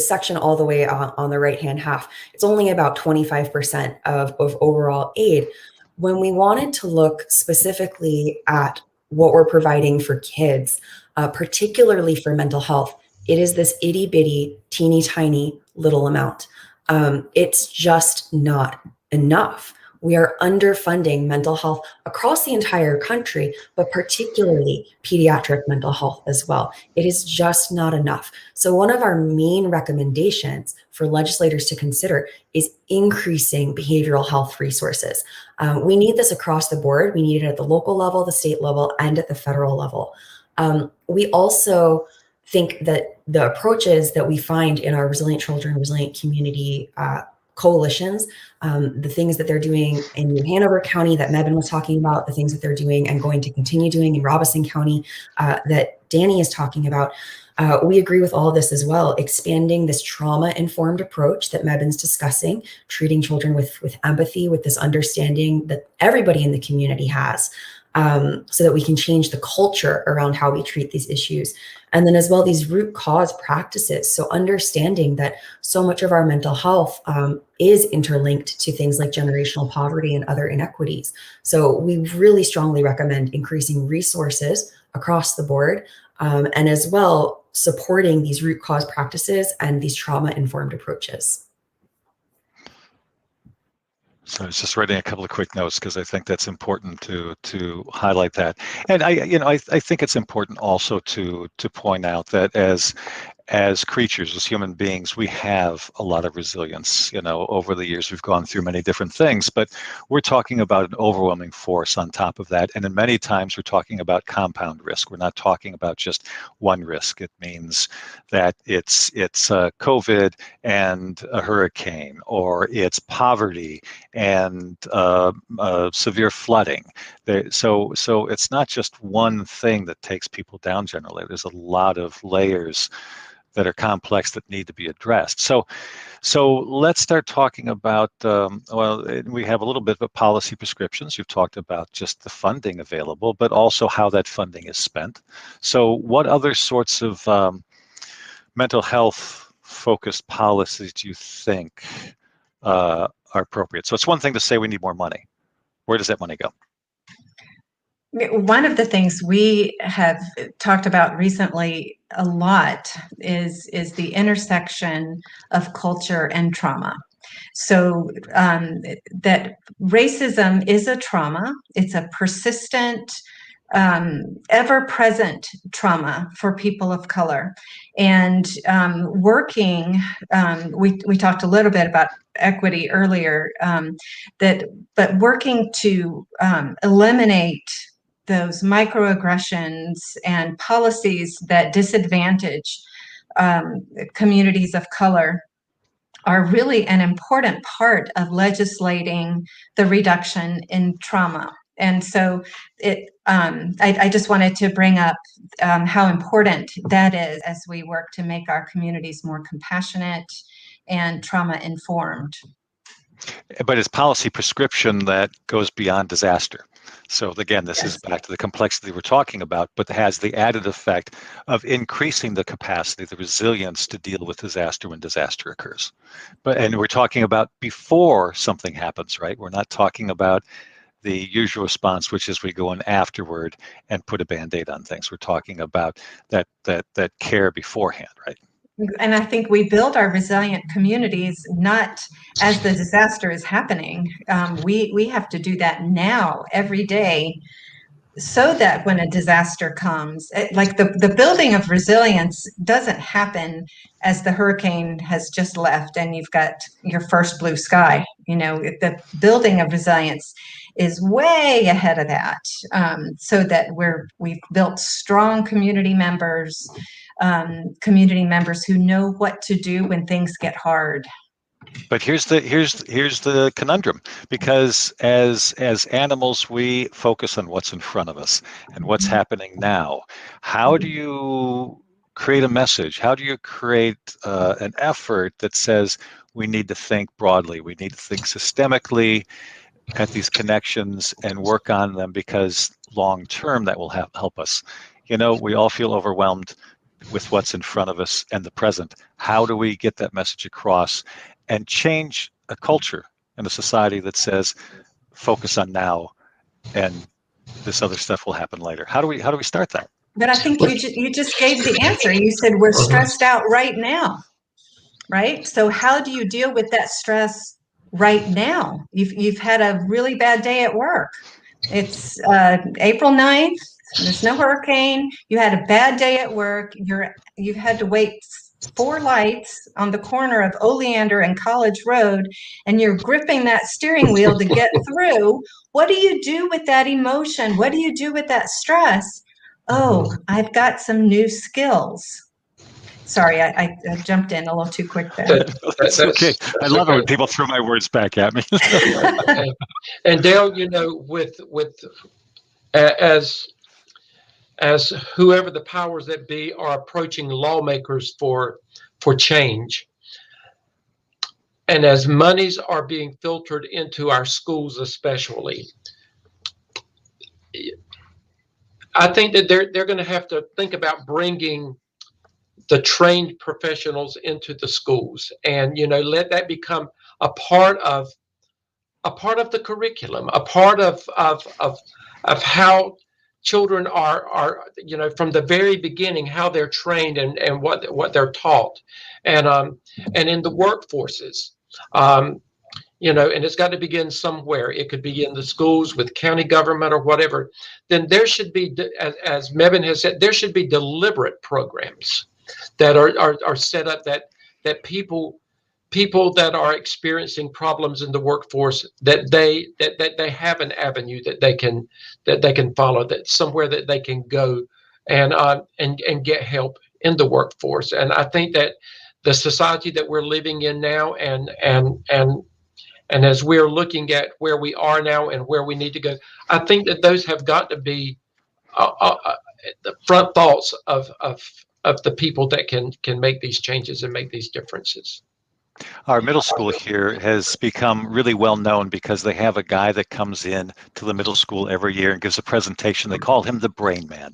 section all the way on the right-hand half. It's only about 25% of overall aid. When we wanted to look specifically at what we're providing for kids, particularly for mental health, it is this itty bitty, teeny tiny little amount. It's just not enough. We are underfunding mental health across the entire country, but particularly pediatric mental health as well. It is just not enough. So one of our main recommendations for legislators to consider is increasing behavioral health resources. We need this across the board. We need it at the local level, the state level, and at the federal level. We also think that the approaches that we find in our Resilient Children, Resilient Community coalitions, the things that they're doing in New Hanover County that Mebane was talking about, the things that they're doing and going to continue doing in Robeson County that Danny is talking about, we agree with all of this as well. Expanding this trauma-informed approach that Mebane's discussing, treating children with empathy, with this understanding that everybody in the community has, so that we can change the culture around how we treat these issues. And then as well, these root cause practices. So understanding that so much of our mental health is interlinked to things like generational poverty and other inequities. So we really strongly recommend increasing resources across the board. And as well, supporting these root cause practices and these trauma-informed approaches. So I was just writing a couple of quick notes because I think that's important to highlight that. And I think it's important also to point out that as creatures, as human beings, we have a lot of resilience. Over the years, we've gone through many different things, but we're talking about an overwhelming force on top of that. And in many times, we're talking about compound risk. We're not talking about just one risk. It means that it's COVID and a hurricane, or it's poverty and severe flooding. So it's not just one thing that takes people down generally. There's a lot of layers that are complex that need to be addressed. So let's start talking about, we have a little bit of policy prescriptions. You've talked about just the funding available, but also how that funding is spent. So what other sorts of mental health focused policies do you think are appropriate? So it's one thing to say we need more money. Where does that money go? One of the things we have talked about recently a lot is the intersection of culture and trauma. So that racism is a trauma. It's a persistent, ever-present trauma for people of color. And working, we talked a little bit about equity earlier, but working to eliminate those microaggressions and policies that disadvantage communities of color are really an important part of legislating the reduction in trauma. And so I just wanted to bring up how important that is as we work to make our communities more compassionate and trauma-informed. But it's policy prescription that goes beyond disaster. So again, this is back to the complexity we're talking about, but has the added effect of increasing the capacity, the resilience to deal with disaster when disaster occurs. And we're talking about before something happens, right? We're not talking about the usual response, which is we go in afterward and put a Band-Aid on things. We're talking about that care beforehand, right? And I think we build our resilient communities not as the disaster is happening. We have to do that now, every day, so that when a disaster comes, like the building of resilience doesn't happen as the hurricane has just left and you've got your first blue sky. The building of resilience is way ahead of that, so that we've built strong community members who know what to do when things get hard. But here's the conundrum, because as animals, we focus on what's in front of us and what's happening now. How do you create a message? How do you create an effort that says we need to think broadly, we need to think systemically at these connections and work on them, because long term that will help us? We all feel overwhelmed with what's in front of us and the present. How do we get that message across and change a culture and a society that says focus on now and this other stuff will happen later? How do we start that? But I think you just gave the answer. You said we're stressed out right now, right? So how do you deal with that stress right now? You've had a really bad day at work. It's April 9th. There's no hurricane. You had a bad day at work. You've had to wait 4 lights on the corner of Oleander and College Road, and you're gripping that steering wheel to get through. What do you do with that emotion? What do you do with that stress? Oh, I've got some new skills. Sorry, I jumped in a little too quick there. That's okay. I love it when people throw my words back at me. And Dale, with as whoever the powers that be are approaching lawmakers for change, and as monies are being filtered into our schools especially, I think that they're going to have to think about bringing the trained professionals into the schools, and let that become a part of the curriculum, a part of how children are from the very beginning, how they're trained and what they're taught, and in the workforces. And it's got to begin somewhere. It could be in the schools with county government or whatever. Then there should be, as Mebane has said, there should be deliberate programs that are set up that people that are experiencing problems in the workforce, that they have an avenue that they can follow, that somewhere that they can go and get help in the workforce. And I think that the society that we're living in now, and as we're looking at where we are now and where we need to go, I think that those have got to be the front thoughts of the people that can make these changes and make these differences. Our middle school here has become really well known because they have a guy that comes in to the middle school every year and gives a presentation. They call him the Brain Man.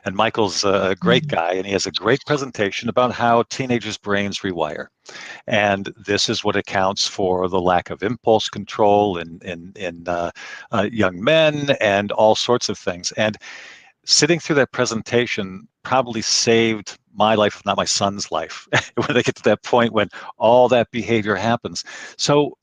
And Michael's a great guy, and he has a great presentation about how teenagers' brains rewire. And this is what accounts for the lack of impulse control in young men and all sorts of things. And sitting through that presentation probably saved my life, if not my son's life, when they get to that point when all that behavior happens. So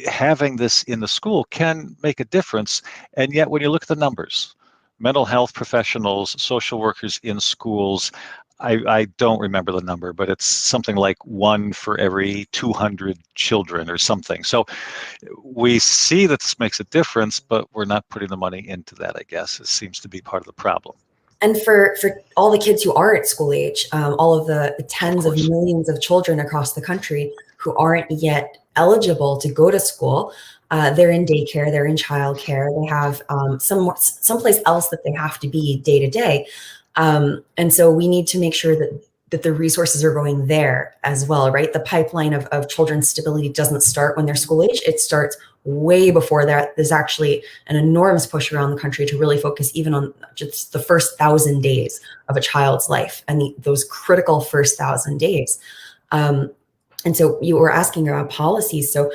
having this in the school can make a difference. And yet when you look at the numbers, mental health professionals, social workers in schools, I don't remember the number, but it's something like 1 for every 200 children or something. So we see that this makes a difference, but we're not putting the money into that, I guess. It seems to be part of the problem. And for all the kids who are at school age, all of the tens of millions of children across the country who aren't yet eligible to go to school, they're in daycare, they're in childcare, they have someplace else that they have to be day to day. And so we need to make sure that the resources are going there as well, right? The pipeline of children's stability doesn't start when they're school age. It starts way before that. There's actually an enormous push around the country to really focus even on just the first 1,000 days of a child's life and those critical first 1,000 days. And so you were asking about policies. So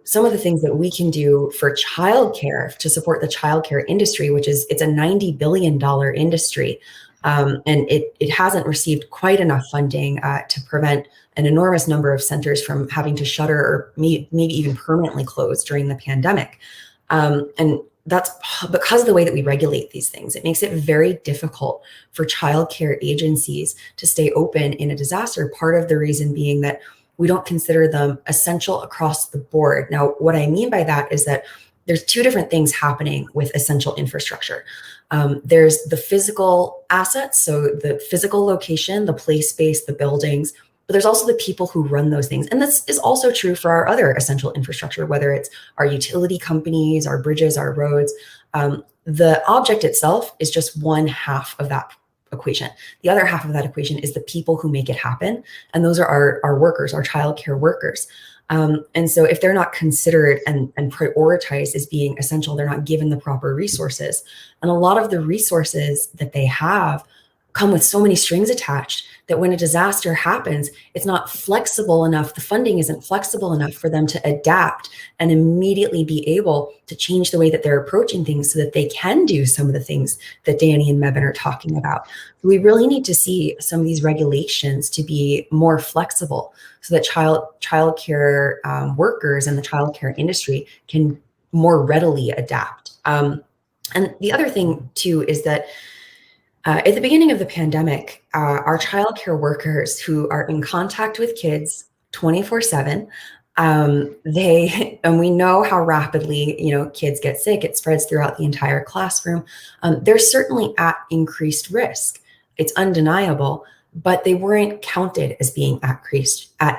some of the things that we can do for childcare to support the childcare industry, it's a $90 billion industry. And it hasn't received quite enough funding to prevent an enormous number of centers from having to shutter or maybe even permanently close during the pandemic. And that's because of the way that we regulate these things. It makes it very difficult for childcare agencies to stay open in a disaster. Part of the reason being that we don't consider them essential across the board. Now, what I mean by that is that there's two different things happening with essential infrastructure. There's the physical assets, so the physical location, the play space, the buildings, but there's also the people who run those things. And this is also true for our other essential infrastructure, whether it's our utility companies, our bridges, our roads. The object itself is just one half of that equation. The other half of that equation is the people who make it happen. And those are our workers, our childcare workers. And so if they're not considered and prioritized as being essential, they're not given the proper resources. And a lot of the resources that they have come with so many strings attached that when a disaster happens, it's not flexible enough. The funding isn't flexible enough for them to adapt and immediately be able to change the way that they're approaching things so that they can do some of the things that Danny and Mebane are talking about. We really need to see some of these regulations to be more flexible so that childcare workers and the childcare industry can more readily adapt. And the other thing too is that at the beginning of the pandemic, our childcare workers who are in contact with kids 24/7, and we know how rapidly, kids get sick. It spreads throughout the entire classroom. They're certainly at increased risk. It's undeniable, but they weren't counted as being at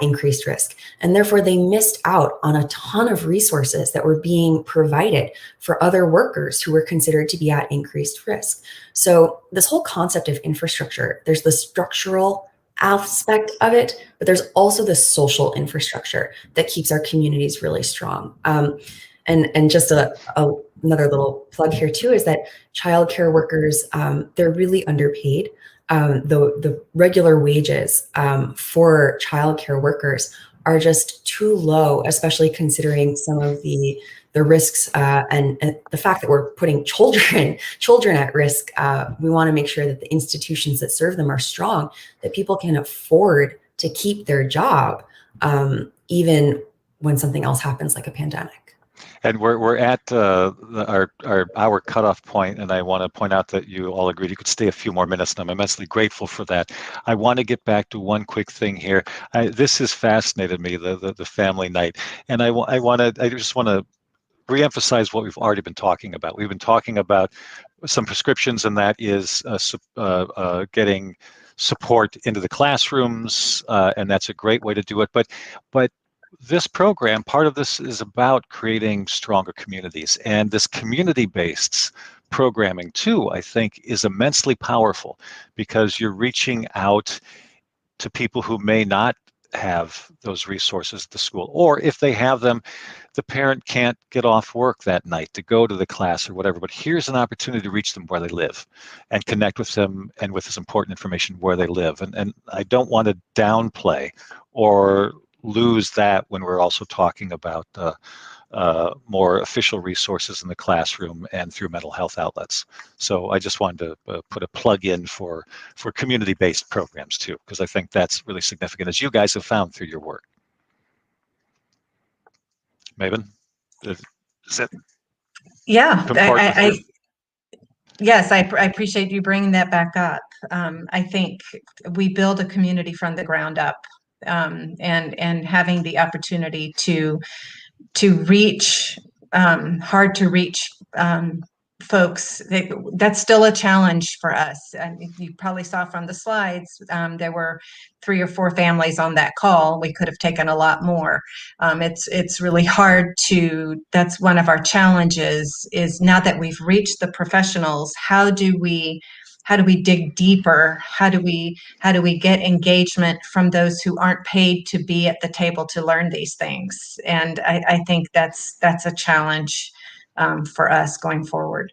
increased risk. And therefore they missed out on a ton of resources that were being provided for other workers who were considered to be at increased risk. So this whole concept of infrastructure, there's the structural aspect of it, but there's also the social infrastructure that keeps our communities really strong. And just another little plug here too is that childcare workers, they're really underpaid. The regular wages for childcare workers are just too low, especially considering some of the the risks and the fact that we're putting children at risk. We want to make sure that the institutions that serve them are strong, that people can afford to keep their job, even when something else happens like a pandemic. And we're at our cutoff point, and I want to point out that you all agreed you could stay a few more minutes, and I'm immensely grateful for that. I want to get back to one quick thing here. This has fascinated me, the family night, and I just want to reemphasize what we've already been talking about. We've been talking about some prescriptions, and that is getting support into the classrooms, and that's a great way to do it. But this program, part of this is about creating stronger communities, and this community-based programming too, I think, is immensely powerful because you're reaching out to people who may not have those resources at the school, or if they have them, the parent can't get off work that night to go to the class or whatever. But here's an opportunity to reach them where they live and connect with them and with this important information where they live. And I don't want to downplay or lose that when we're also talking about more official resources in the classroom and through mental health outlets. So I just wanted to put a plug in for community-based programs too, because I think that's really significant, as you guys have found through your work. Mabon, is it? Yeah, yes, I appreciate you bringing that back up. I think we build a community from the ground up, and having the opportunity to reach hard to reach folks, that's still a challenge for us. And you probably saw from the slides, there were 3 or 4 families on that call. We could have taken a lot more. It's really hard that's one of our challenges, is now that we've reached the professionals, how do we dig deeper? How do we get engagement from those who aren't paid to be at the table to learn these things? And I think that's a challenge for us going forward.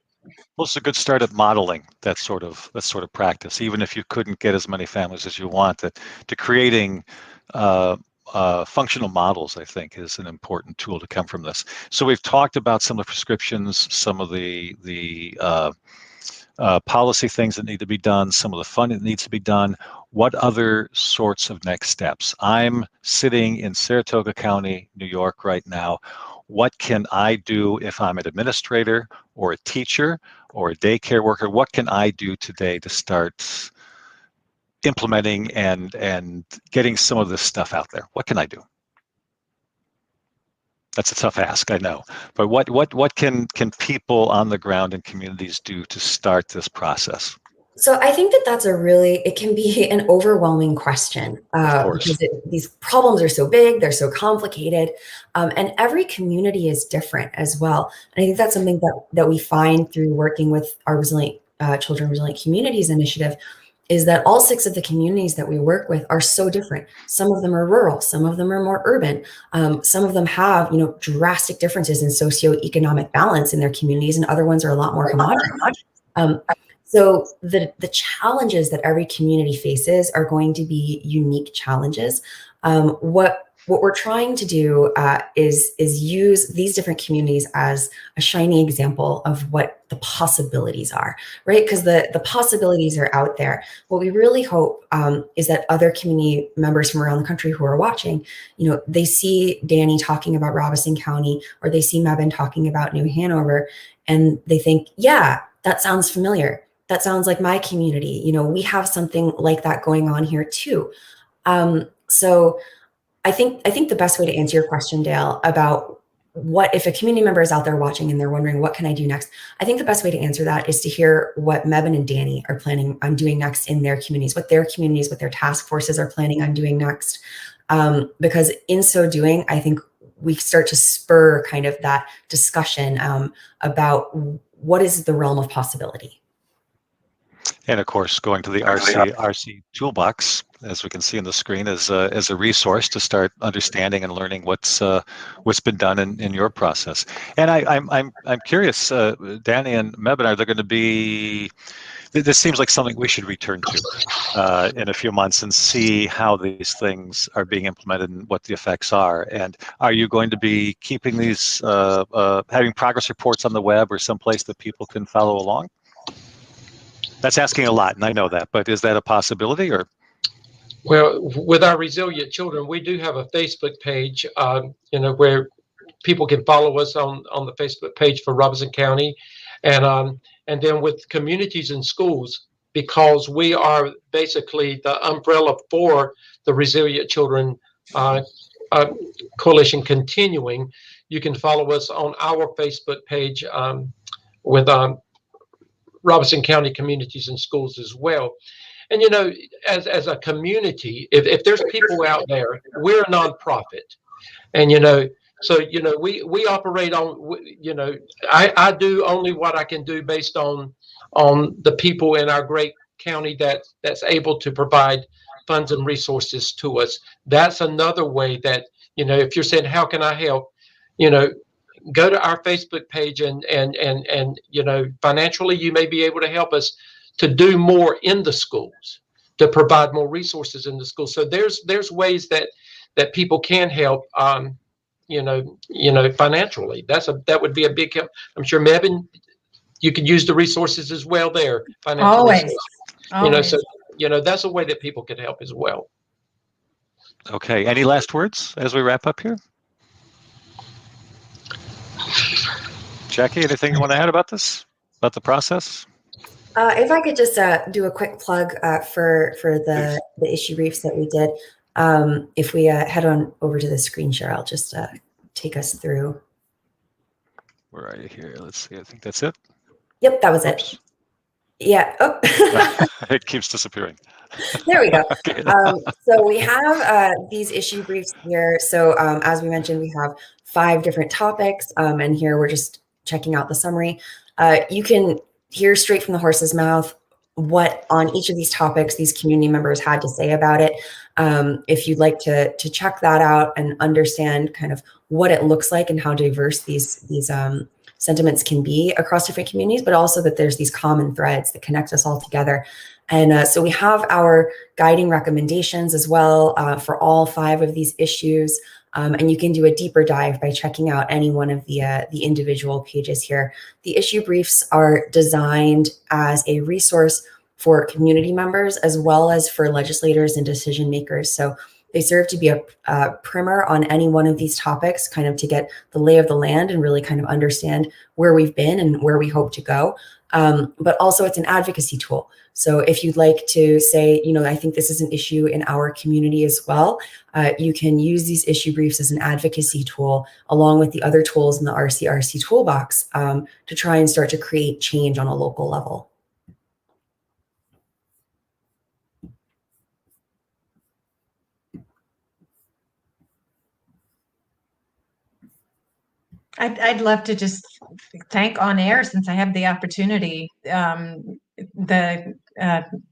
Well, it's a good start at modeling that sort of practice, even if you couldn't get as many families as you want. To creating functional models, I think, is an important tool to come from this. So we've talked about some of the prescriptions, some of the policy things that need to be done, some of the funding that needs to be done. What other sorts of next steps? I'm sitting in Saratoga County, New York right now. What can I do if I'm an administrator or a teacher or a daycare worker? What can I do today to start implementing and getting some of this stuff out there? What can I do? That's a tough ask, I know. But what can people on the ground in communities do to start this process? So I think that it can be an overwhelming question, because these problems are so big, they're so complicated, and every community is different as well. And I think that's something that we find through working with our Children Resilient Communities initiative, is that all 6 of the communities that we work with are so different. Some of them are rural, some of them are more urban, some of them have drastic differences in socioeconomic balance in their communities, and other ones are a lot more homogenous. So the challenges that every community faces are going to be unique challenges. What we're trying to do is use these different communities as a shining example of what the possibilities are, right? Because the possibilities are out there. What we really hope is that other community members from around the country who are watching, they see Danny talking about Robeson County, or they see Mabon talking about New Hanover, and they think, yeah, that sounds familiar. That sounds like my community. We have something like that going on here too. So I think the best way to answer your question, Dale, about what if a community member is out there watching and they're wondering, what can I do next? I think the best way to answer that is to hear what Mabon and Danny are planning on doing next in their communities, what their task forces are planning on doing next. Because in so doing, I think we start to spur kind of that discussion about what is the realm of possibility. And of course, going to the RCRC toolbox, as we can see on the screen, as a resource to start understanding and learning what's been done in your process. And I'm curious, Danny and Mabon, are there going to be This seems like something we should return to in a few months and see how these things are being implemented and what the effects are. And are you going to be keeping these, having progress reports on the web or someplace that people can follow along? That's asking a lot, and I know that, but is that a possibility? Or? Well, with our Resilient Children, we do have a Facebook page, where people can follow us on the Facebook page for Robeson County. And then with communities and schools, because we are basically the umbrella for the Resilient Children Coalition continuing, you can follow us on our Facebook page with Robeson County Communities and Schools as well. And, as a community, if there's people out there, we're a nonprofit. And, so, we operate on, I do only what I can do based on the people in our great county that's able to provide funds and resources to us. That's another way that, if you're saying, how can I help, go to our Facebook page and financially, you may be able to help us to do more in the schools, to provide more resources in the schools. So there's ways that people can help, financially. That would be a big help. I'm sure, Mevin, you could use the resources as well there. Financial Always. resources. So that's a way that people could help as well. Okay. Any last words as we wrap up here? Jackie, anything you want to add about this, about the process? If I could just do a quick plug for the issue briefs that we did. If we head on over to the screen share, I'll just take us through. Where are you here? Let's see. I think that's it. Yep, that was Oops. it. Yeah. Oh. It keeps disappearing. There we go. Okay. So we have these issue briefs here. So as we mentioned, we have 5 different topics, and here we're just checking out the summary. You can hear straight from the horse's mouth what on each of these topics these community members had to say about it. If you'd like to check that out and understand kind of what it looks like and how diverse these sentiments can be across different communities, but also that there's these common threads that connect us all together. And so we have our guiding recommendations as well for all 5 of these issues. And you can do a deeper dive by checking out any one of the individual pages here. The issue briefs are designed as a resource for community members as well as for legislators and decision makers. So they serve to be a primer on any one of these topics, kind of to get the lay of the land and really kind of understand where we've been and where we hope to go. But also it's an advocacy tool. So if you'd like to say, I think this is an issue in our community as well, you can use these issue briefs as an advocacy tool along with the other tools in the RCRC toolbox to try and start to create change on a local level. I'd love to just thank on air, since I have the opportunity, the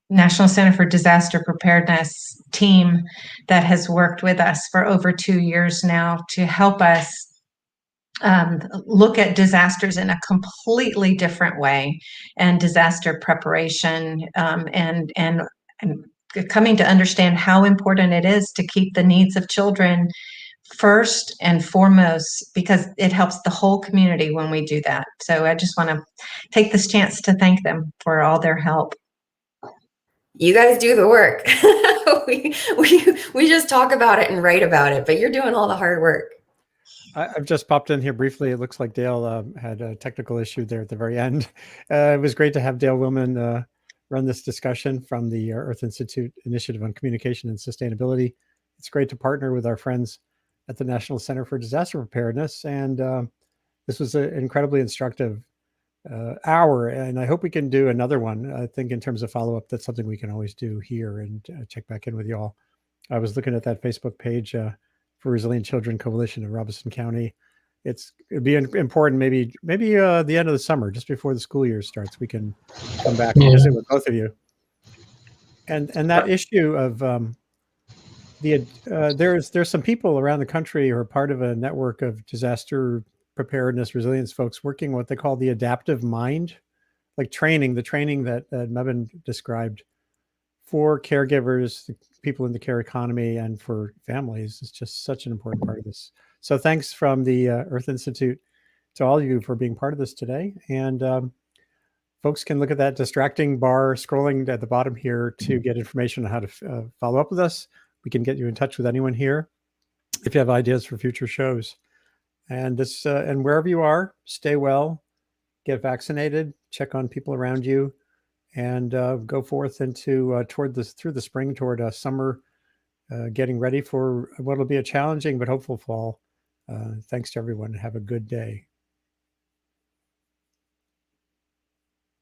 National Center for Disaster Preparedness team that has worked with us for over 2 years now to help us look at disasters in a completely different way, and disaster preparation, and coming to understand how important it is to keep the needs of children first and foremost, because it helps the whole community when we do that. So I just want to take this chance to thank them for all their help. You guys do the work. we just talk about it and write about it, but you're doing all the hard work. I've just popped in here briefly. It looks like Dale had a technical issue there at the very end. It was great to have Dale Willman run this discussion from the Earth Institute Initiative on Communication and Sustainability. It's great to partner with our friends at the National Center for Disaster Preparedness. And this was an incredibly instructive hour. And I hope we can do another one. I think in terms of follow-up, that's something we can always do here and check back in with you all. I was looking at that Facebook page for Resilient Children Coalition of Robeson County. It'd be important, maybe the end of the summer, just before the school year starts, we can come back and visit with both of you. And that issue of there's some people around the country who are part of a network of disaster preparedness resilience folks working what they call the adaptive mind like the training that Mebane described for caregivers, people in the care economy, and for families is just such an important part of this. So thanks from the Earth Institute to all of you for being part of this today. And folks can look at that distracting bar scrolling at the bottom here to get information on how to follow up with us. We can get you in touch with anyone here if you have ideas for future shows. And this, and wherever you are, stay well, get vaccinated, check on people around you, and go forth into through the spring toward summer, getting ready for what will be a challenging but hopeful fall. Thanks to everyone. Have a good day.